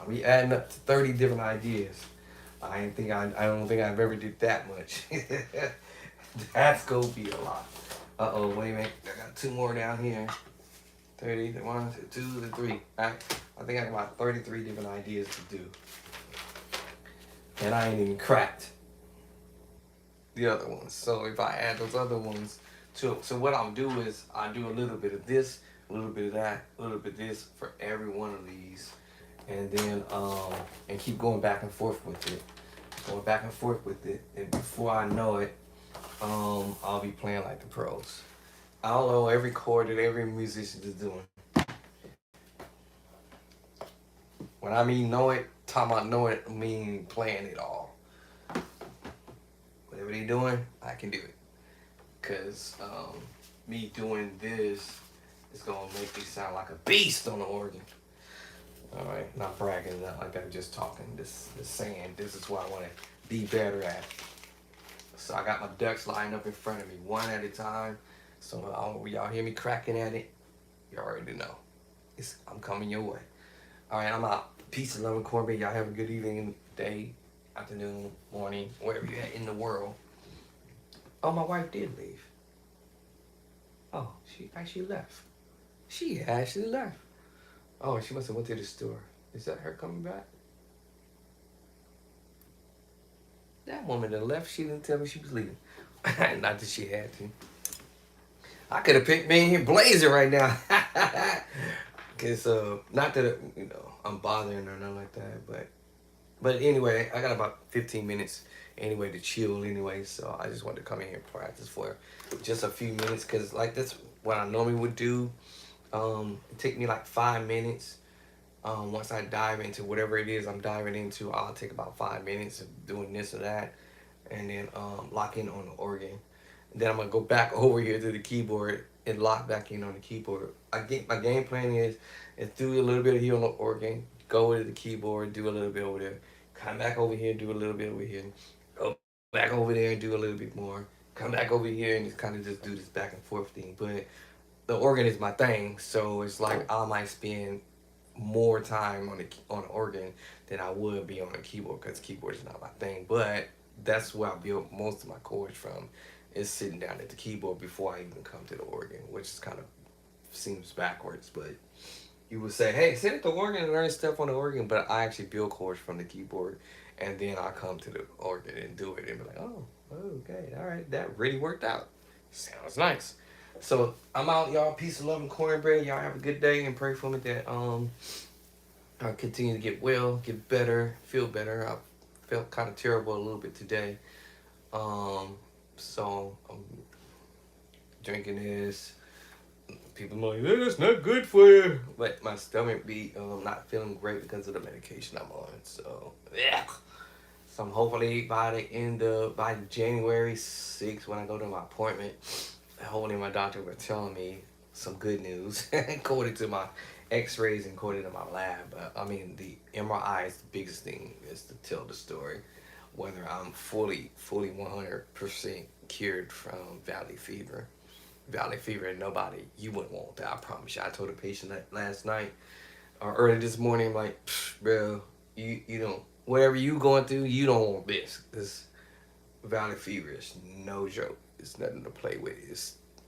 I'll be adding up to 30 different ideas. I don't think I've ever did that much. That's gonna be a lot. Uh-oh, wait a minute. I got two more down here. 30, 1, 2, 3. I think I got about 33 different ideas to do. And I ain't even cracked the other ones. So if I add those other ones to, so what I'll do is I'll do a little bit of this, a little bit of that, a little bit of this for every one of these. And then, and keep going back and forth with it. And before I know it, I'll be playing like the pros. I'll know every chord that every musician is doing. When I mean know it, talking about know it, I mean playing it all. Whatever they doing, I can do it. Cause me doing this is gonna make me sound like a beast on the organ. All right, not bragging, not like I'm just talking. This saying this is what I want to be better at. So I got my ducks lined up in front of me, one at a time. So y'all hear me cracking at it, you already know. I'm coming your way. All right, I'm out. Peace and love and Corbin. Y'all have a good evening, day, afternoon, morning, wherever you're at in the world. Oh, my wife did leave. Oh, she actually left. She actually left. Oh, she must have went to the store. Is that her coming back? That woman that left, she didn't tell me she was leaving. Not that she had to. I could have picked me in here blazing right now. Cause not that I'm bothering or nothing like that, but anyway, I got about 15 minutes anyway to chill anyway, so I just wanted to come in here and practice for just a few minutes, cause like that's what I normally would do. It take me like 5 minutes. Once I dive into whatever it is I'm diving into, I'll take about 5 minutes of doing this or that, and then lock in on the organ. Then I'm gonna go back over here to the keyboard and lock back in on the keyboard. My game plan is do a little bit here on the organ, go to the keyboard, do a little bit over there, come back over here, do a little bit over here, go back over there and do a little bit more, come back over here and just kind of just do this back and forth thing. But the organ is my thing, so it's like I might spend more time on the organ than I would be on the keyboard, because keyboard is not my thing. But that's where I built most of my chords from, is sitting down at the keyboard before I even come to the organ, which is kind of seems backwards. But you would say, hey, sit at the organ and learn stuff on the organ, but I actually build chords from the keyboard, and then I come to the organ and do it and be like, oh, okay, all right, that really worked out. Sounds nice. So I'm out, y'all. Peace, love, and cornbread. Y'all have a good day and pray for me that I continue to get well, get better, feel better. I felt kind of terrible a little bit today. Um, so I'm drinking this. People are like, "Yeah, that's not good for you," but my stomach be not feeling great because of the medication I'm on. So yeah. So I'm hopefully by January 6th when I go to my appointment, hopefully my doctor will tell me some good news according to my X-rays and according to my lab. I mean the MRI is the biggest thing is to tell the story whether I'm fully 100% cured from valley fever. Valley fever and nobody, you wouldn't want that. I promise you. I told a patient that last night or early this morning, I'm like, bro, you don't whatever you going through, you don't want this. This valley fever is no joke. It's nothing to play with.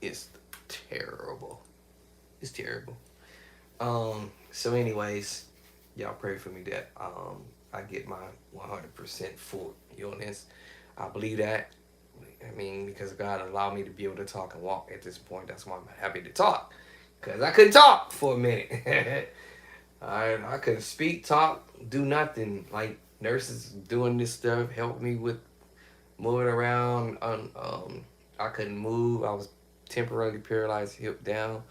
It's terrible. It's terrible. So anyways, y'all pray for me that I get my 100% full illness. I believe that. I mean, because God allowed me to be able to talk and walk at this point. That's why I'm happy to talk. Because I couldn't talk for a minute. I couldn't speak, talk, do nothing. Like nurses doing this stuff, help me with moving around. I couldn't move. I was temporarily paralyzed, hip down,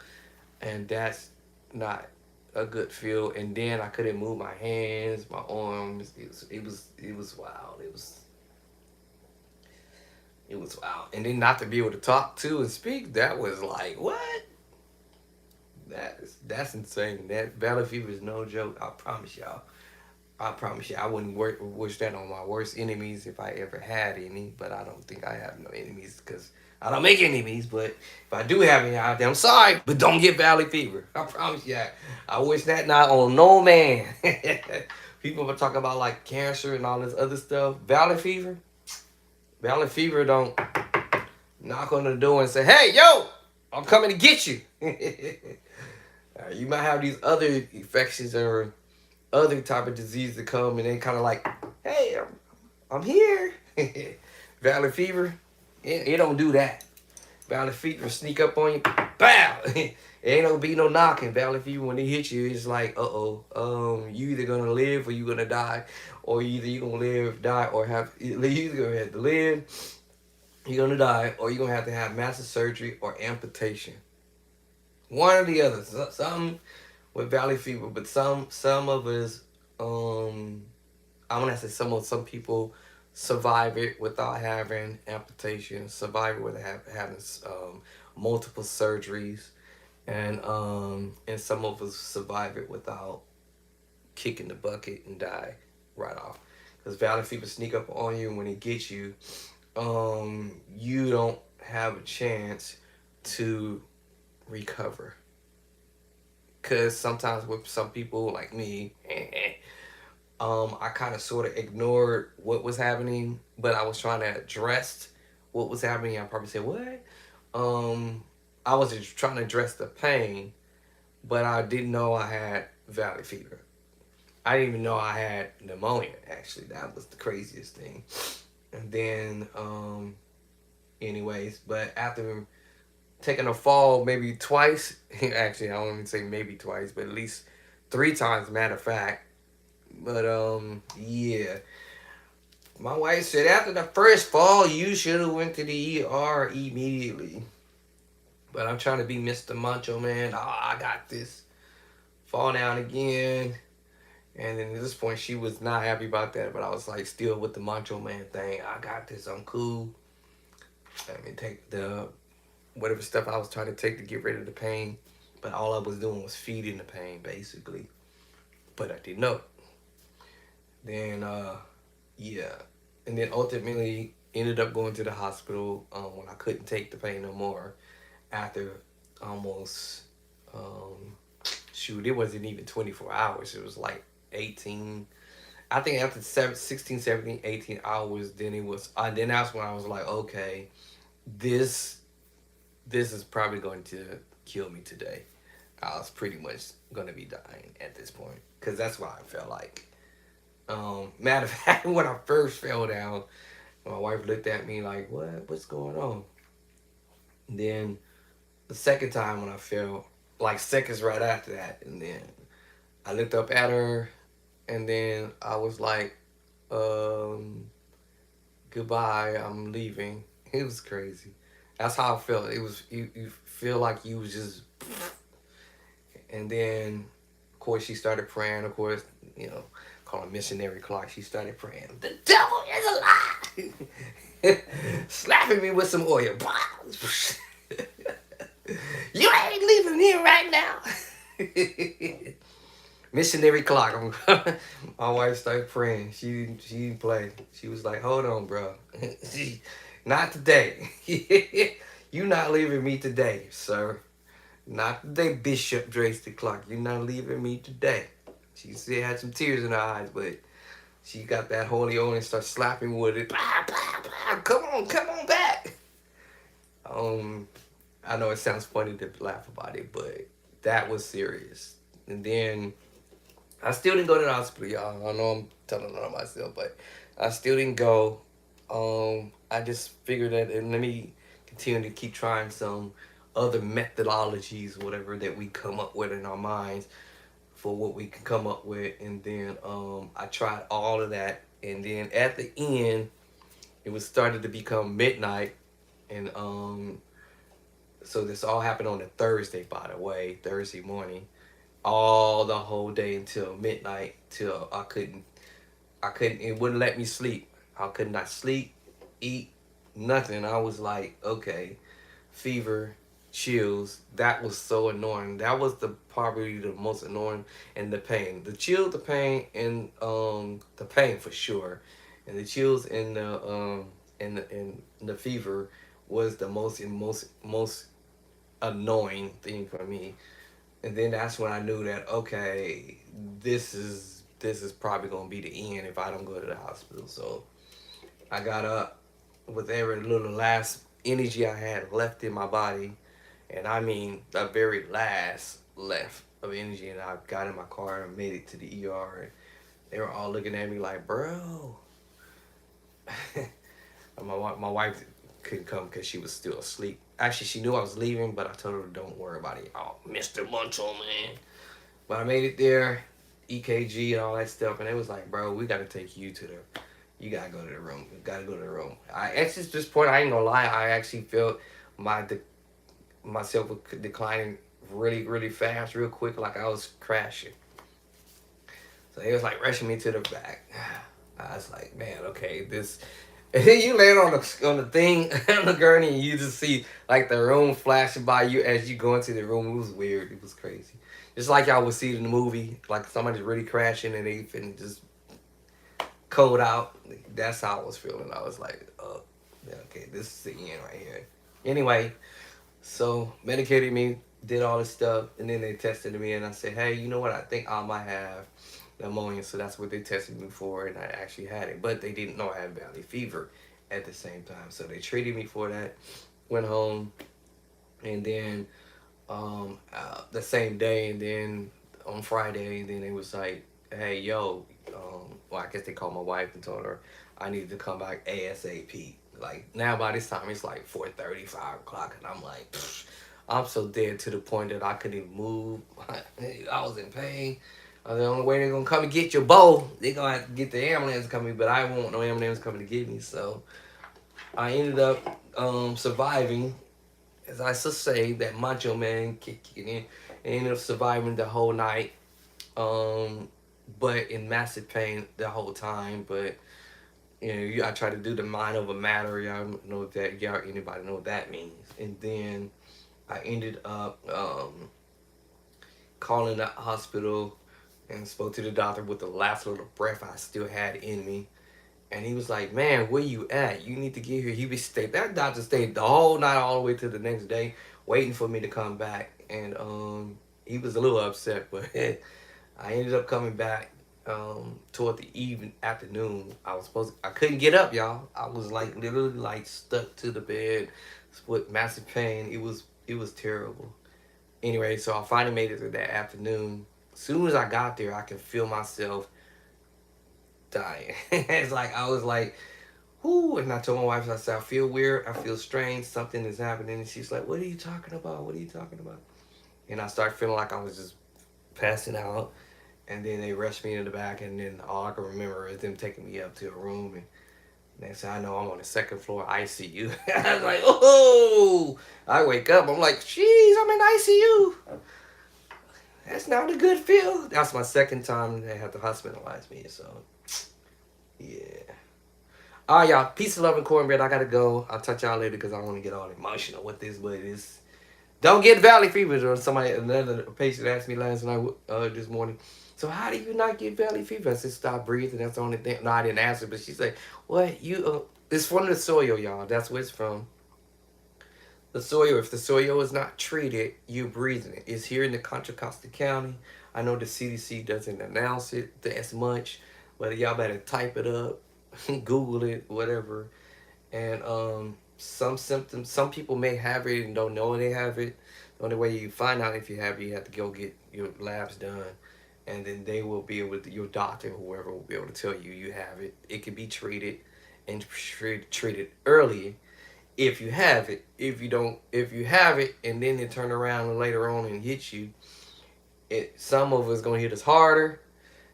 and that's not a good feel. And then I couldn't move my hands, my arms. It was wild. It was wild. And then not to be able to talk to and speak, that was like what? That's insane. That valley fever is no joke. I promise y'all. I promise you, I wouldn't wish that on my worst enemies if I ever had any. But I don't think I have no enemies because I don't make enemies. But if I do have any out there, I'm sorry, but don't get valley fever. I promise you. I wish that not on no man. People are talking about like cancer and all this other stuff. Valley fever. Valley fever don't knock on the door and say, "Hey, yo, I'm coming to get you." You might have these other infections or other type of disease that come and they kind of like, "Hey, I'm here." Valley fever, it don't do that. Valley fever sneak up on you, bow. It ain't gonna be no knocking. Valley fever when they hit you, it's like, you either gonna live or you gonna die, or either you gonna live, die, or you either gonna have to live, you're gonna die, or you're gonna have massive surgery or amputation. One or the other. Some with valley fever, but some of us, I'm gonna say some people survive it without having amputation, survive it without having multiple surgeries, and some of us survive it without kicking the bucket and die right off. Because valley fever sneak up on you, and when it gets you, you don't have a chance to recover. Because sometimes with some people like me, I kind of sort of ignored what was happening, but I was trying to address what was happening. I probably said, "What?" Um, I was just trying to address the pain, but I didn't know I had valley fever. I didn't even know I had pneumonia. Actually, that was the craziest thing. And then, anyways, but after taking a fall maybe twice, actually, I don't even say maybe twice, but at least three times, matter of fact. But yeah. My wife said after the first fall, you should have went to the ER immediately. But I'm trying to be Mr. Macho Man. Oh, I got this. Fall down again. And then at this point, she was not happy about that. But I was like, still with the Macho Man thing. I got this. I'm cool. I mean, take the whatever stuff I was trying to take to get rid of the pain. But all I was doing was feeding the pain, basically. But I didn't know. Then, yeah. And then ultimately ended up going to the hospital when I couldn't take the pain no more after almost, shoot, it wasn't even 24 hours. It was like 18. I think after 16, 17, 18 hours, then it was, then that's when I was like, okay, this, this is probably going to kill me today. I was pretty much going to be dying at this point because that's what I felt like. Matter of fact, when I first fell down, my wife looked at me like, "What? What's going on?" And then the second time when I fell, like seconds right after that, and then I looked up at her, and then I was like, um, "Goodbye, I'm leaving." It was crazy. That's how I felt. It was you feel like you was just, and then of course she started praying. Of course, you know, calling missionary Clark. She started praying. The devil is alive. Slapping me with some oil. You ain't leaving here right now. Missionary Clark. My wife started praying. She didn't play. She was like, "Hold on, bro. Not today. You not leaving me today, sir. Not today, Bishop Drayson Clark. You're not leaving me today." She still had some tears in her eyes, but she got that holy oil and started slapping with it. Pow, pow, pow. Come on back. Um, I know it sounds funny to laugh about it, but that was serious. And then I still didn't go to the hospital, y'all. I know I'm telling on myself, but I still didn't go. I just figured that and let me continue to keep trying some other methodologies, whatever that we come up with in our minds for what we can come up with, and then I tried all of that, and then at the end, it was started to become midnight, and so this all happened on a Thursday, by the way, Thursday morning, all the whole day until midnight, till I couldn't, it wouldn't let me sleep. I could not sleep, eat, nothing. I was like, okay, fever, chills. That was so annoying. That was the probably the most annoying, and the pain. The chill, the pain, and the pain for sure. And the chills and the fever was the most annoying thing for me. And then that's when I knew that okay, this is probably gonna be the end if I don't go to the hospital. So I got up with every little last energy I had left in my body, and I mean the very last left of energy, and I got in my car and made it to the ER, and they were all looking at me like, bro. My wife couldn't come because she was still asleep. Actually, she knew I was leaving, but I told her, don't worry about it. Oh, Mr. Muncho, man. But I made it there, EKG and all that stuff, and it was like, bro, we got to take you to the, you got to go to the room. You got to go to the room. At this point, I ain't going to lie, I actually felt myself declining really, really fast, real quick, like I was crashing. So he was like rushing me to the back. I was like, man, okay, this. And then you land on the thing on the gurney, and you just see like the room flashing by you as you go into the room. It was weird. It was crazy. Just like y'all would see it in the movie, like somebody's really crashing and they finna just code out. That's how I was feeling. I was like, oh, yeah, okay, this is the end right here. Anyway, so medicated me, did all this stuff, and then they tested me, and I said, hey, you know what? I think I might have pneumonia, so that's what they tested me for, and I actually had it, but they didn't know I had valley fever at the same time, so they treated me for that. Went home, and then the same day, and then on Friday, and then it was like, hey, yo, well, I guess they called my wife and told her I needed to come back ASAP. Like now, by this time, it's like 4:30, 5 o'clock, and I'm like, I'm so dead to the point that I couldn't even move. I was in pain. The only way they're gonna come and get your bow, they're gonna have to get the ambulance coming, but I won't want no ambulance coming to get me. So I ended up surviving, as I should say, that macho man kicking in. I ended up surviving the whole night, um, but in massive pain the whole time. But I try to do the mind over matter. Y'all know that. Y'all anybody know what that means? And then I ended up calling the hospital and spoke to the doctor with the last little breath I still had in me. And he was like, man, where you at? You need to get here. That doctor stayed the whole night all the way to the next day waiting for me to come back. And he was a little upset, but I ended up coming back toward the evening afternoon. I couldn't get up, y'all. I was like literally like stuck to the bed with massive pain. It was terrible. Anyway, so I finally made it through that afternoon. As soon as I got there, I could feel myself dying. It's like I was like, whoo, and I told my wife, I said, I feel weird, I feel strange, something is happening, and she's like, what are you talking about? What are you talking about? And I started feeling like I was just passing out, and then they rushed me in the back, and then all I can remember is them taking me up to a room, and next thing I know, I'm on the second floor ICU. I was like, oh, I wake up, I'm like, jeez, I'm in ICU. That's not a good feel. That's my second time they had to hospitalize me, so yeah. All right, y'all. Peace, love, and cornbread. I gotta go. I'll touch y'all later because I don't want to get all emotional with this, but it's don't get valley fever. Or somebody, another patient asked me last night, this morning. So how do you not get valley fever? I said stop breathing. That's the only thing. No, I didn't answer, but she said, "What you? It's from the soil, y'all. That's where it's from. The soil. If the soil is not treated, you breathing it. It's here in the Contra Costa County. I know the CDC doesn't announce it as much, but y'all better type it up, Google it, whatever. And some symptoms, some people may have it and don't know they have it. The only way you find out if you have it, you have to go get your labs done, and then they will be able to, your doctor or whoever will be able to tell you you have it. It can be treated and treated early if you have it. If you don't, if you have it and then it turn around later on and hit you, some of us gonna hit us harder,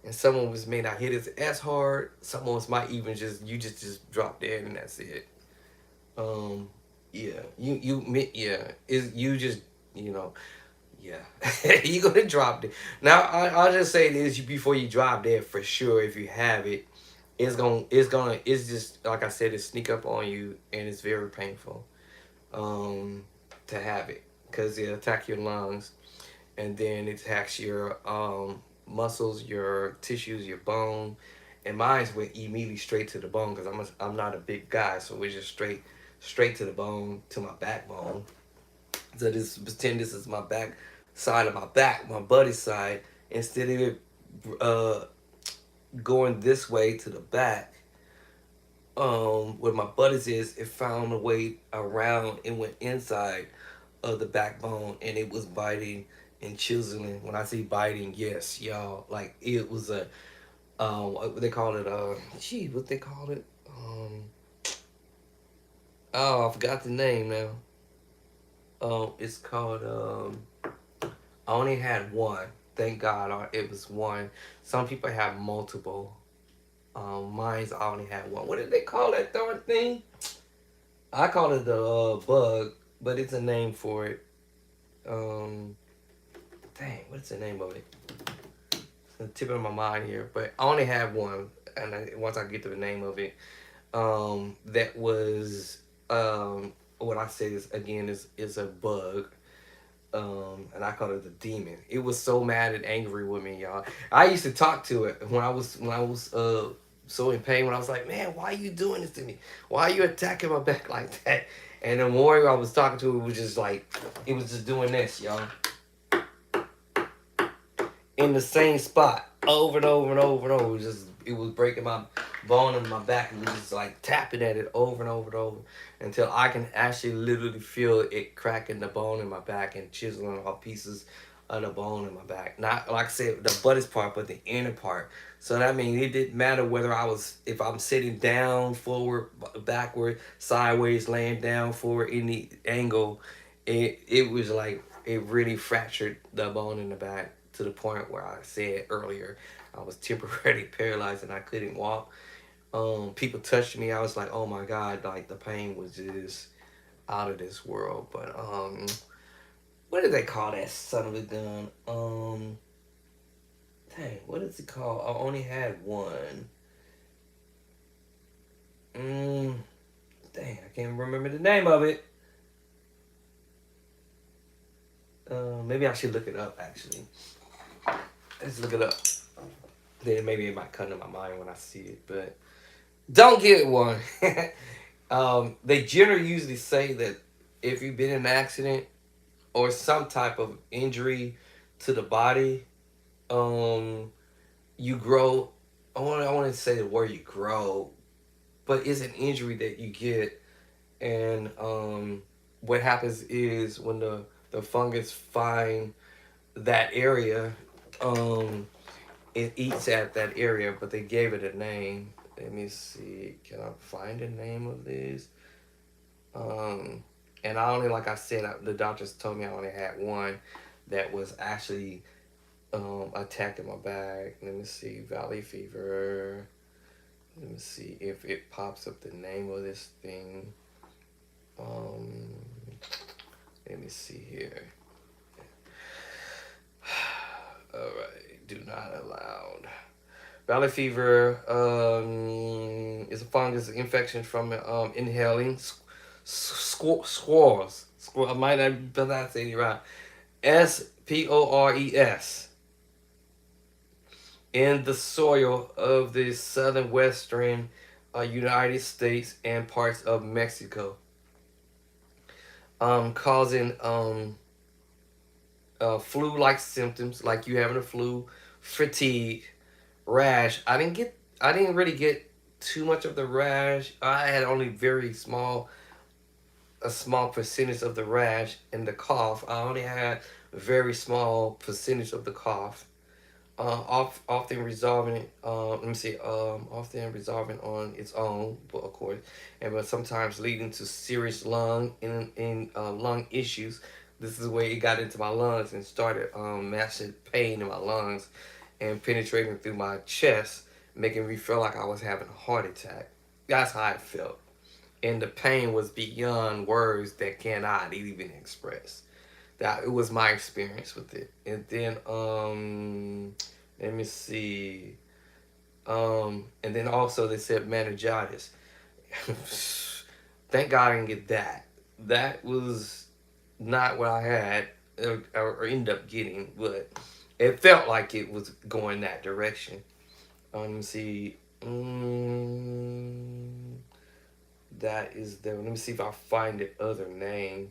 and some of us may not hit us as hard. Some of us might even just drop dead and that's it. Um, yeah, yeah, is you just you know, yeah, you gonna drop dead. Now I'll just say this before you drop dead for sure. If you have it, it's just like I said, it sneak up on you and it's very painful. Um, to have it because it attack your lungs and then it attacks your muscles, your tissues, your bone. And mine went immediately straight to the bone because I'm not a big guy, so it was just straight to the bone, to my backbone. So this pretend this is my back side of my back, my buddy's side. Instead of it uh, going this way to the back, where my buddy's is, it found a way around and went inside of the backbone, and it was biting and chiseling. When I say biting, yes, y'all, like it was a what they call it, what they call it, oh, I forgot the name now. It's called I only had one. Thank God, it was one. Some people have multiple. Mine's I only had one. What did they call that darn thing? I call it the bug, but it's a name for it. Um, Dang, what's the name of it? It's the tip of my mind here, but I only have one, and once I get to the name of it, that was what I say is again is a bug. And I call it the demon. It was so mad and angry with me, y'all. I used to talk to it when I was so in pain. When I was like, man, why are you doing this to me? Why are you attacking my back like that? And the more I was talking to it, was just like, it was just doing this, y'all, in the same spot over and over and over and over. It was breaking my bone in my back and just like tapping at it over and over and over until I can actually literally feel it cracking the bone in my back and chiseling off pieces of the bone in my back. Not like I said the buttocks part, but the inner part. So that means it didn't matter whether if I'm sitting down, forward, backward, sideways, laying down, forward, any angle. It was like it really fractured the bone in the back to the point where I said earlier I was temporarily paralyzed and I couldn't walk. People touched me. I was like, oh my God, like the pain was just out of this world. But what do they call that son of a gun? Dang, what is it called? I only had one. Dang, I can't remember the name of it. Maybe I should look it up actually. Let's look it up. Then maybe it might come to my mind when I see it, but don't get one. They generally usually say that if you've been in an accident or some type of injury to the body, you grow. I want to say the word you grow, but it's an injury that you get, and what happens is when the fungus find that area, um, it eats at that area, but they gave it a name. Let me see. Can I find the name of this? Um, and I only, like I said, the doctors told me I only had one that was actually attacking my back. Let me see. Valley fever. Let me see if it pops up the name of this thing. Um, Let me see here. All right. Do not allowed. Valley fever is a fungus infection from inhaling squirrels. I might not pronounce it right. Spores in the soil of the southern western United States and parts of Mexico, causing flu-like symptoms like you having a flu, fatigue, rash. I didn't really get too much of the rash. I had only a small percentage of the rash and the cough. I only had a very small percentage of the cough. Often resolving. Let me see. Often resolving on its own, but of course, but sometimes leading to serious lung issues. This is where it got into my lungs and started massive pain in my lungs and penetrating through my chest, making me feel like I was having a heart attack. That's how I felt. And the pain was beyond words that cannot even express. That it was my experience with it. And then let me see. And then also they said meningitis. Thank God I didn't get that. That was not what I had or ended up getting, but it felt like it was going that direction. Let me see. That is there. Let me see if I find the other name.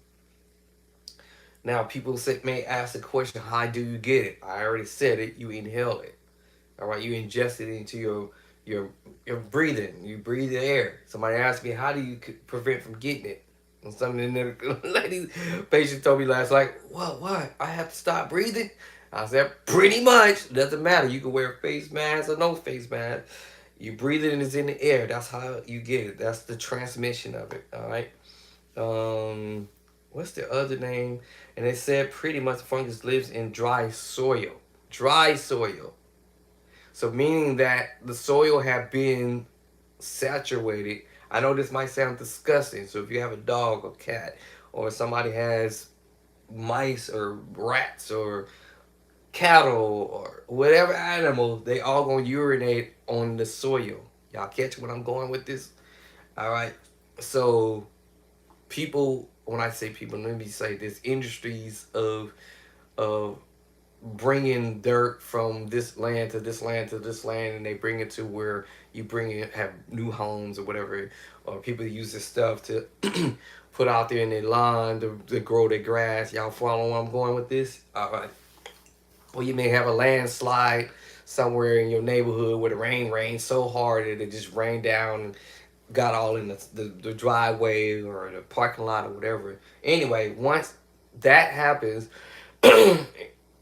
Now, people may ask the question, how do you get it? I already said it. You inhale it. All right, you ingest it into your breathing. You breathe the air. Somebody asked me, how do you prevent from getting it? And something the lady patient told me last night, what? I have to stop breathing? I said, pretty much. Doesn't matter. You can wear a face mask or no face mask. You breathe it and it's in the air. That's how you get it. That's the transmission of it. All right. What's the other name? And they said pretty much the fungus lives in dry soil. Dry soil. So meaning that the soil have been saturated. I know this might sound disgusting. So if you have a dog or cat or somebody has mice or rats or cattle or whatever animal, they all gonna urinate on the soil. Y'all catch what I'm going with this? All right. So people, when I say people, let me say this: industries of bringing dirt from this land to this land to this land, and they bring it to where you bring it, have new homes or whatever, or people use this stuff to put out there in their lawn to grow their grass. Y'all follow where I'm going with this? All right. Or you may have a landslide somewhere in your neighborhood where the rain rained so hard that it just rained down and got all in the driveway or the parking lot or whatever. Anyway, once that happens,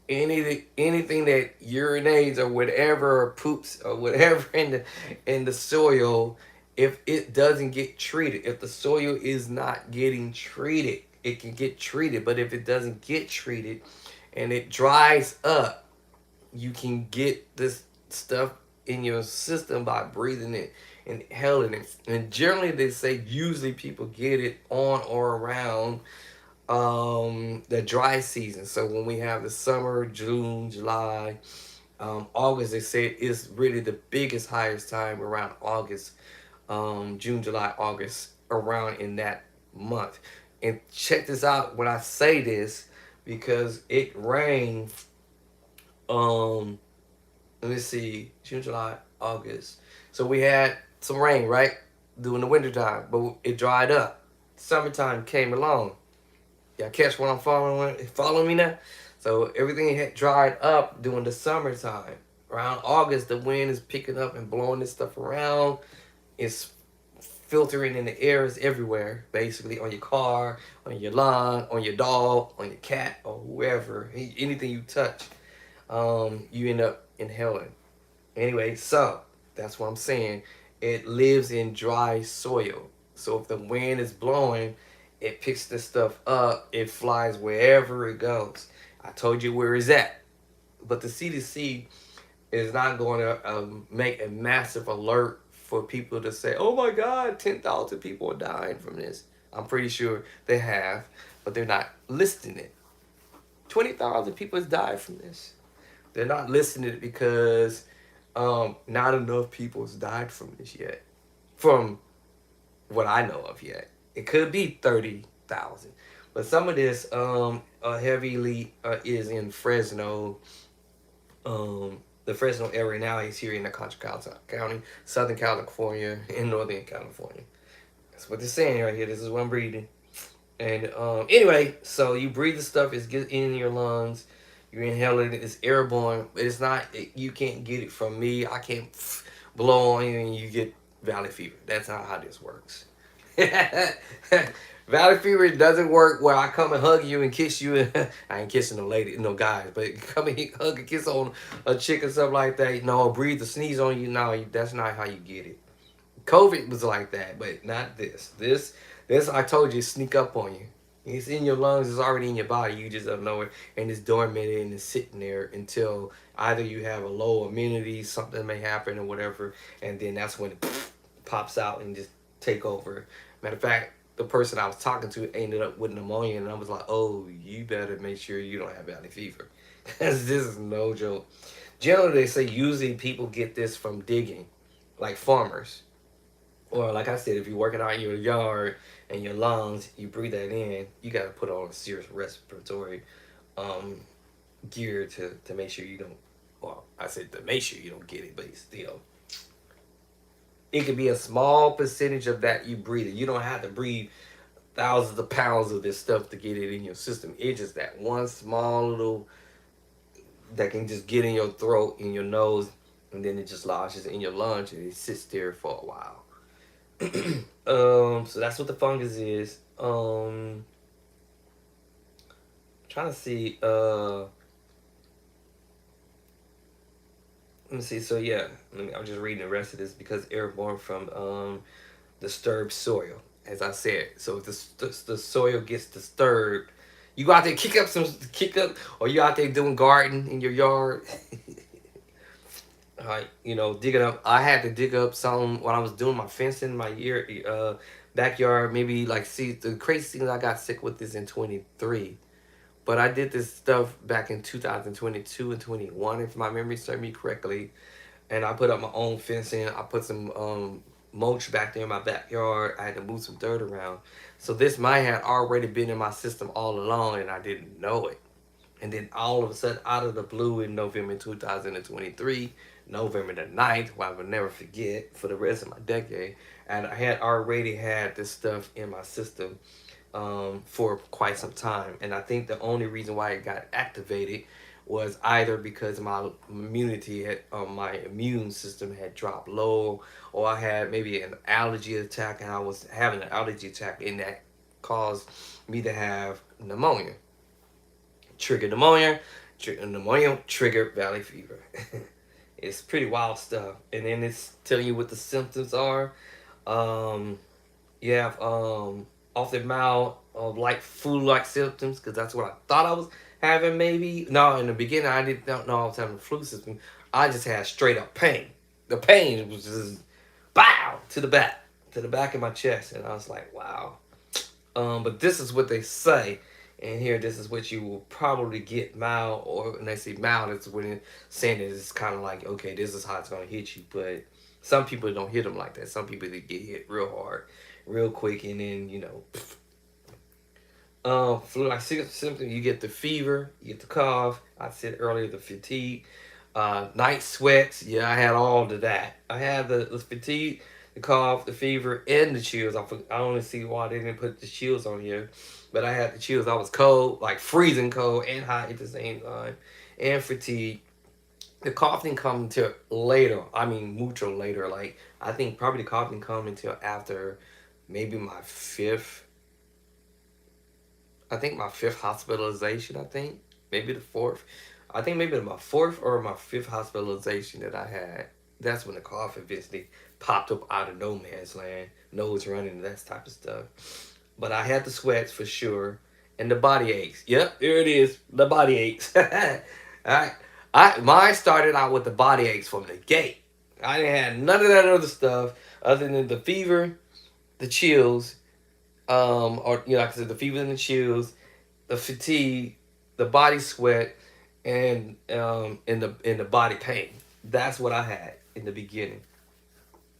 anything that urinates or whatever or poops or whatever in the soil, if it doesn't get treated, if the soil is not getting treated, it can get treated. But if it doesn't get treated and it dries up, you can get this stuff in your system by breathing it and inhaling it. And generally, they say usually people get it on or around the dry season. So when we have the summer, June, July, August, they say is really the biggest, highest time around August, June, July, August, around in that month. And check this out when I say this, because it rained, um, let me see, June, July, August. So we had some rain, right? During the winter time, but it dried up. Summertime came along. Y'all catch what I'm following? Follow me now? So everything had dried up during the summertime. Around August, the wind is picking up and blowing this stuff around. It's filtering in the air, is everywhere, basically, on your car, on your lawn, on your dog, on your cat, or whoever. Anything you touch, you end up inhaling. Anyway, so that's what I'm saying. It lives in dry soil. So if the wind is blowing, it picks this stuff up. It flies wherever it goes. I told you where it's at. But the CDC is not going to make a massive alert for people to say, oh my God, 10,000 people are dying from this. I'm pretty sure they have, but they're not listing it. 20,000 people has died from this. They're not listing it because not enough people has died from this yet. From what I know of yet. It could be 30,000. But some of this heavily is in Fresno, the Fresno area now. He's here in the Contra County, Southern California, and Northern California. That's what they're saying right here. This is what I'm breathing. And anyway, so you breathe the stuff, it's get in your lungs. You inhale it, it's airborne. But it's not, you can't get it from me. I can't blow on you and you get valley fever. That's not how this works. Valley fever doesn't work where I come and hug you and kiss you. I ain't kissing no lady, no guys, but come and hug and kiss on a chick or something like that. No, breathe or sneeze on you. No, that's not how you get it. COVID was like that, but not this. This I told you, sneak up on you. It's in your lungs. It's already in your body. You just don't know it, and it's dormant and it's sitting there until either you have a low immunity, something may happen or whatever, and then that's when it pops out and just take over. Matter of fact, the person I was talking to ended up with pneumonia, and I was like, "Oh, you better make sure you don't have valley fever, because this is no joke." Generally, they say usually people get this from digging, like farmers. Or like I said, if you're working out in your yard and your lungs, you breathe that in, you got to put on a serious respiratory um, gear to make sure you don't. Well, I said to make sure you don't get it, but still, it could be a small percentage of that you breathe. You don't have to breathe thousands of pounds of this stuff to get it in your system. It's just that one small little that can just get in your throat, in your nose, and then it just lodges in your lungs and it sits there for a while. So that's what the fungus is. Trying to see. Let me see. So yeah, I'm just reading the rest of this because airborne from disturbed soil, as I said. So if the soil gets disturbed, you go out there kick up, or you out there doing garden in your yard. Digging up. I had to dig up some when I was doing my fencing, my backyard. Maybe like, see, the crazy thing is I got sick with this in 23, but I did this stuff back in 2022 and 21, if my memory serves me correctly. And I put up my own fencing. I put some mulch back there in my backyard. I had to move some dirt around. So this might have already been in my system all along, and I didn't know it. And then all of a sudden, out of the blue in November 2023, November the 9th, who I will never forget for the rest of my decade, and I had already had this stuff in my system for quite some time. And I think the only reason why it got activated was either because my immune system had dropped low, or I had maybe an allergy attack, and I was having an allergy attack, and that caused me to have pneumonia. Trigger pneumonia, trigger valley fever. It's pretty wild stuff. And then it's telling you what the symptoms are. Um, you have off the mouth of like flu-like symptoms, because that's what I thought I was having. Maybe no, in the beginning I didn't know I was having a flu system. I just had straight up pain. The pain was just bow to the back of my chest, and I was like, wow. But this is what they say. And here, this is what you will probably get mild, or when they say mild, it's when it's saying it, it's kind of like, okay, this is how it's going to hit you. But some people don't hit them like that. Some people, they get hit real hard, real quick, and then, flu-like symptoms, you get the fever, you get the cough. I said earlier, the fatigue, night sweats. Yeah, I had all of that. I had the fatigue, the cough, the fever, and the chills. I only see why they didn't put the chills on here, but I had the chills. I was cold, like freezing cold and hot at the same time, and fatigue. The cough didn't come until later. I mean, mucho later. Like, I think probably the cough didn't come until after maybe my fifth hospitalization, I think. Maybe the fourth. I think maybe my fourth or my fifth hospitalization that I had. That's when the cough eventually popped up out of no man's land, nose running, that type of stuff. But I had the sweats for sure, and the body aches. Yep, here it is, the body aches. I, mine started out with the body aches from the gate. I didn't have none of that other stuff other than the fever, the chills, or like I said, the fever and the chills, the fatigue, the body sweat, and in the body pain. That's what I had in the beginning.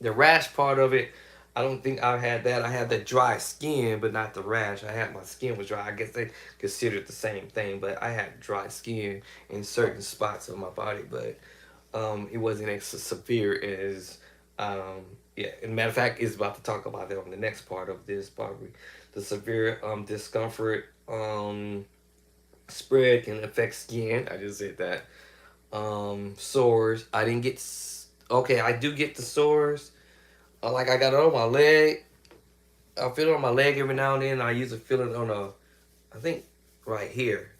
The rash part of it, I don't think I had that. I had the dry skin, but not the rash. I had my skin was dry. I guess they considered the same thing, but I had dry skin in certain spots of my body, but it wasn't as severe as yeah. And matter of fact, it's about to talk about that on the next part of this probably. The severe discomfort spread can affect skin. I just said that. Sores. I didn't get. Okay, I do get the sores. Like I got it on my leg. I feel it on my leg every now and then. I usually feel it on I think right here,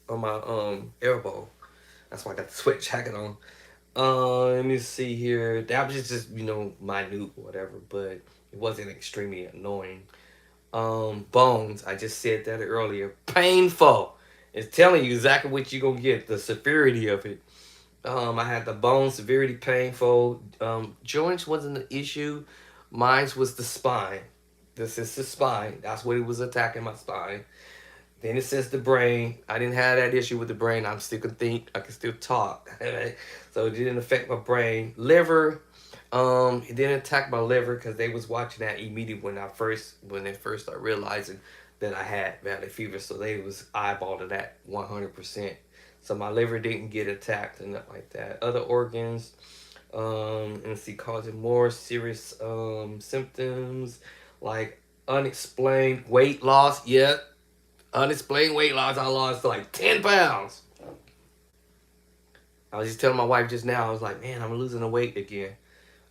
on my elbow. That's why I got the sweat jacket on. Let me see here. That was just minute or whatever, but it wasn't extremely annoying. Bones. I just said that earlier. Painful. It's telling you exactly what you're gonna get. The severity of it. I had the bone severity painful. Joints wasn't an issue. Mine was the spine. This is the spine. That's what it was attacking my spine. Then it says the brain. I didn't have that issue with the brain. I still can think. I can still talk. Right? So it didn't affect my brain. Liver. It didn't attack my liver because they was watching that immediately when they first started realizing that I had valley fever. So they was eyeballing that 100%. So my liver didn't get attacked and nothing like that. Other organs, and see, causing more serious symptoms like unexplained weight loss. Yep, unexplained weight loss. I lost like 10 pounds. I was just telling my wife just now. I was like, man, I'm losing the weight again,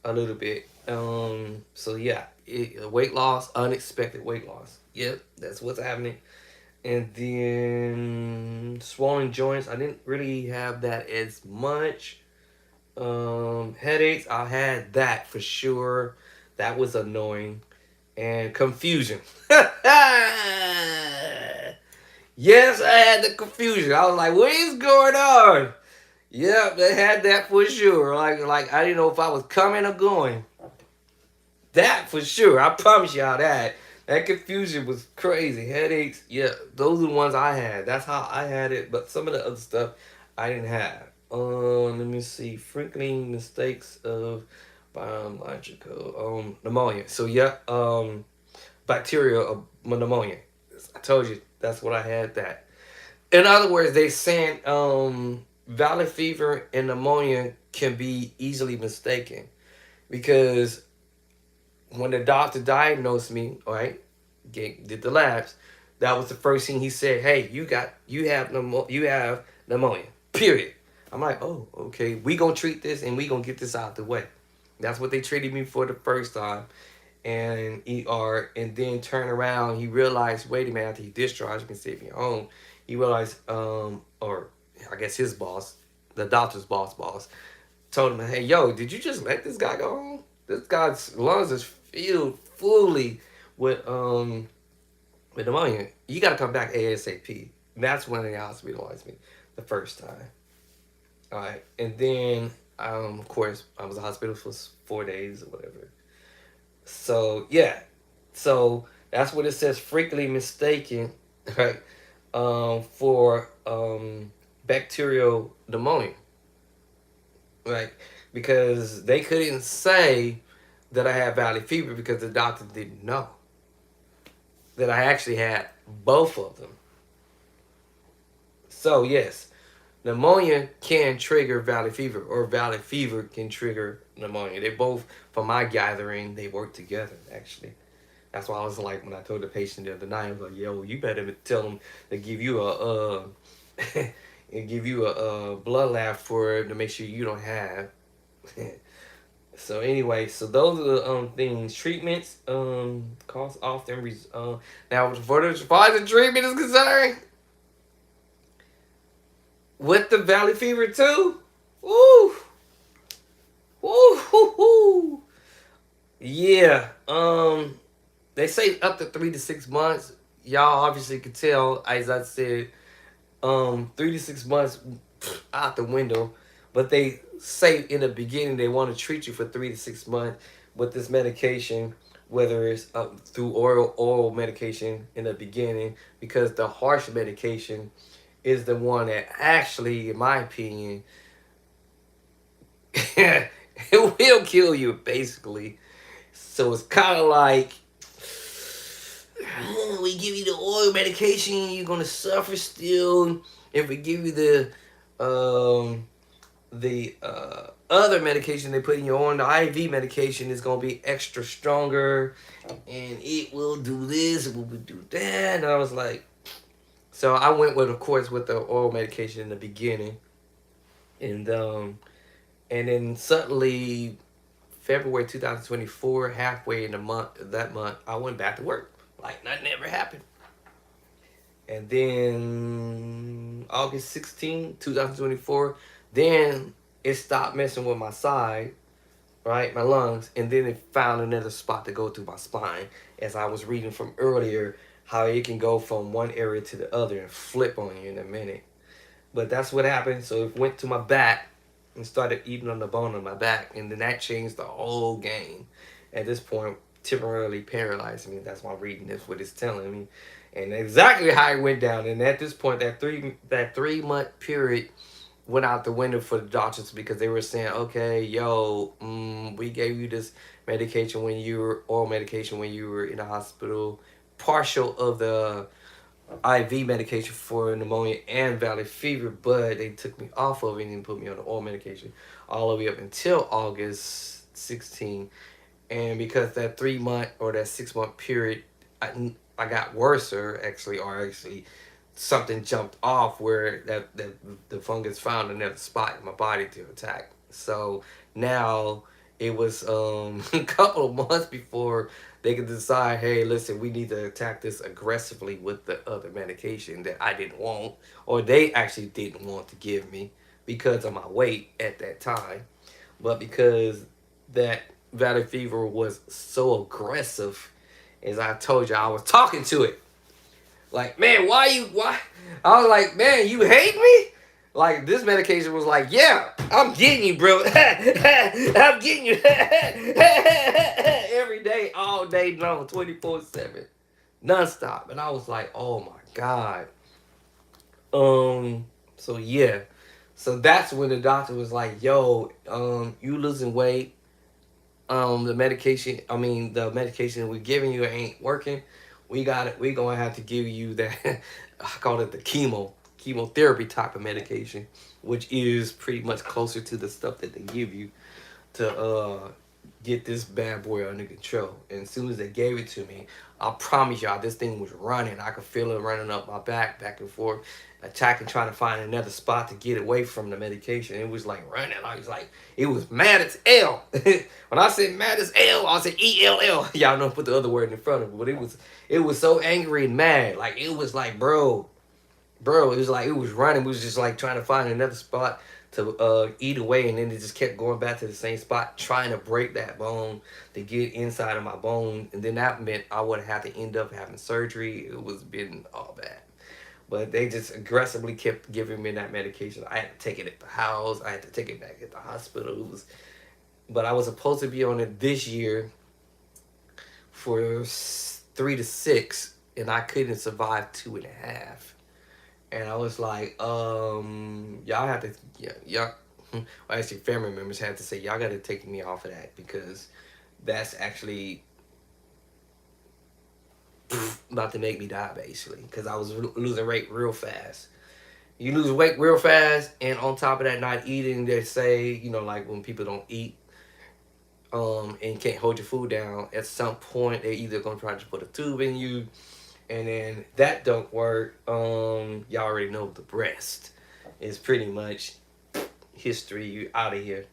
a little bit. So yeah, weight loss, unexpected weight loss. Yep, that's what's happening. And then swollen joints, I didn't really have that as much. Headaches, I had that for sure. That was annoying. And confusion. Yes, I had the confusion. I was like, what is going on? Yep, they had that for sure. Like I didn't know if I was coming or going. That for sure. I promise y'all that. That confusion was crazy. Headaches, yeah, those are the ones I had. That's how I had it. But some of the other stuff I didn't have. Let me see. Frequent mistakes of biological pneumonia. So yeah, bacterial pneumonia. I told you that's what I had. That. In other words, they saying valley fever and pneumonia can be easily mistaken because when the doctor diagnosed me, all right, did the labs, that was the first thing he said. Hey, you have pneumonia. Period. I'm like, oh, okay. We gonna treat this and we gonna get this out the way. That's what they treated me for the first time, and and then turn around. He realized, wait a minute, after he discharged me, sent me home. He realized, or I guess his boss, the doctor's boss, told him, hey, yo, did you just let this guy go home? This guy's lungs is filled fully with pneumonia. You got to come back ASAP. And that's when they hospitalized me the first time. All right, and then of course I was in the hospital for 4 days or whatever. So yeah, so that's what it says. Frequently mistaken, right, for bacterial pneumonia, right? Because they couldn't say that I had valley fever because the doctor didn't know that I actually had both of them. So yes, pneumonia can trigger valley fever, or valley fever can trigger pneumonia. They both, from my gathering, they work together actually. That's why I was like, when I told the patient the other night, I was like, yo, you better tell them to give you a and give you a blood lab to make sure you don't have. So anyway, so those are the things. Treatments cost often now as far as the treatment is concerned, with the valley fever too. Woo, woo, woo, woo. Yeah. They say up to 3 to 6 months. Y'all obviously could tell, as I said, 3 to 6 months out the window. But they say in the beginning they want to treat you for 3 to 6 months with this medication, whether it's through oral medication in the beginning, because the harsh medication is the one that actually, in my opinion, it will kill you basically. So it's kind of like we give you the oil medication, you're gonna suffer still. If we give you the other medication they put in your on, the IV medication is gonna be extra stronger, and it will do this, it will do that. And I was like, so I went with, of course, with the oral medication in the beginning, and then suddenly February 2024, halfway in the month that month, I went back to work like nothing ever happened. And then August 16, 2024, then it stopped messing with my side, right, my lungs, and then it found another spot to go to my spine. As I was reading from earlier, how it can go from one area to the other and flip on you in a minute. But that's what happened. So it went to my back and started eating on the bone of my back, and then that changed the whole game. At this point, temporarily paralyzed me. That's why I'm reading this, what it's telling me, and exactly how it went down. And at this point, that 3 month period went out the window for the doctors, because they were saying, okay, yo, we gave you this medication when you were oral medication when you were in the hospital, partial of the IV medication for pneumonia and valley fever, but they took me off of it and put me on the oral medication all the way up until August 16. And because that 3 month or that 6 month period, I got worse, or actually something jumped off where that the fungus found another spot in my body to attack. So now it was a couple of months before they could decide, hey, listen, we need to attack this aggressively with the other medication that I didn't want, or they actually didn't want to give me because of my weight at that time. But because that valley fever was so aggressive, as I told you, I was talking to it. Like, man, why? I was like, man, you hate me? Like, this medication was like, yeah, I'm getting you, bro. I'm getting you every day, all day long, 24/7, nonstop. And I was like, oh my God. So yeah. So that's when the doctor was like, yo, you losing weight. The medication we're giving you ain't working. We gonna have to give you that. I call it the chemotherapy type of medication, which is pretty much closer to the stuff that they give you to get this bad boy under control. And as soon as they gave it to me, I promise y'all, this thing was running. I could feel it running up my back and forth, attacking, trying to find another spot to get away from the medication. It was like running. I was like, it was mad as L. When I said mad as L, I said ELL. Y'all know, put the other word in front of it, but it was so angry and mad. Like, it was like, bro, it was like it was running. We was just like trying to find another spot to eat away, and then it just kept going back to the same spot, trying to break that bone to get inside of my bone. And then that meant I would have to end up having surgery. It was been all bad. But they just aggressively kept giving me that medication. I had to take it at the house. I had to take it back at the hospital. But I was supposed to be on it this year for 3 to 6, and I couldn't survive 2.5. And I was like, y'all have to, yeah, y'all, well, actually, family members had to say, y'all got to take me off of that, because that's actually about to make me die, basically, because I was losing weight real fast. You lose weight real fast, and on top of that, not eating, they say, like when people don't eat, and can't hold your food down, at some point, they're either going to try to put a tube in you, and then that don't work. Y'all already know the rest is pretty much history. You out of here.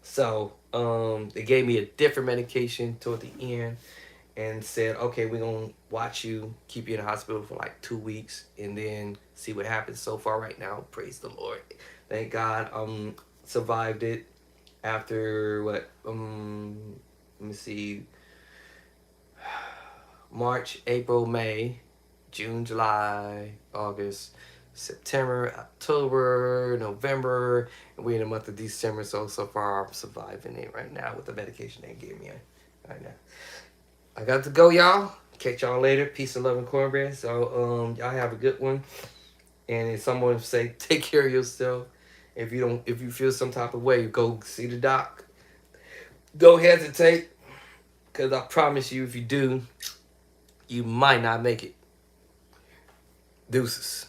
So they gave me a different medication toward the end, and said, okay, we're going to watch you, keep you in the hospital for like 2 weeks, and then see what happens. So far right now, praise the Lord. Thank God, survived it after what, let me see, March, April, May, June, July, August, September, October, November, and we're in the month of December. So far I'm surviving it right now with the medication they gave me right now. I got to go, y'all. Catch y'all later. Peace and love and cornbread. So y'all have a good one. And if someone say take care of yourself, if you feel some type of way, go see the doc. Don't hesitate, cause I promise you, if you do, you might not make it. Deuces.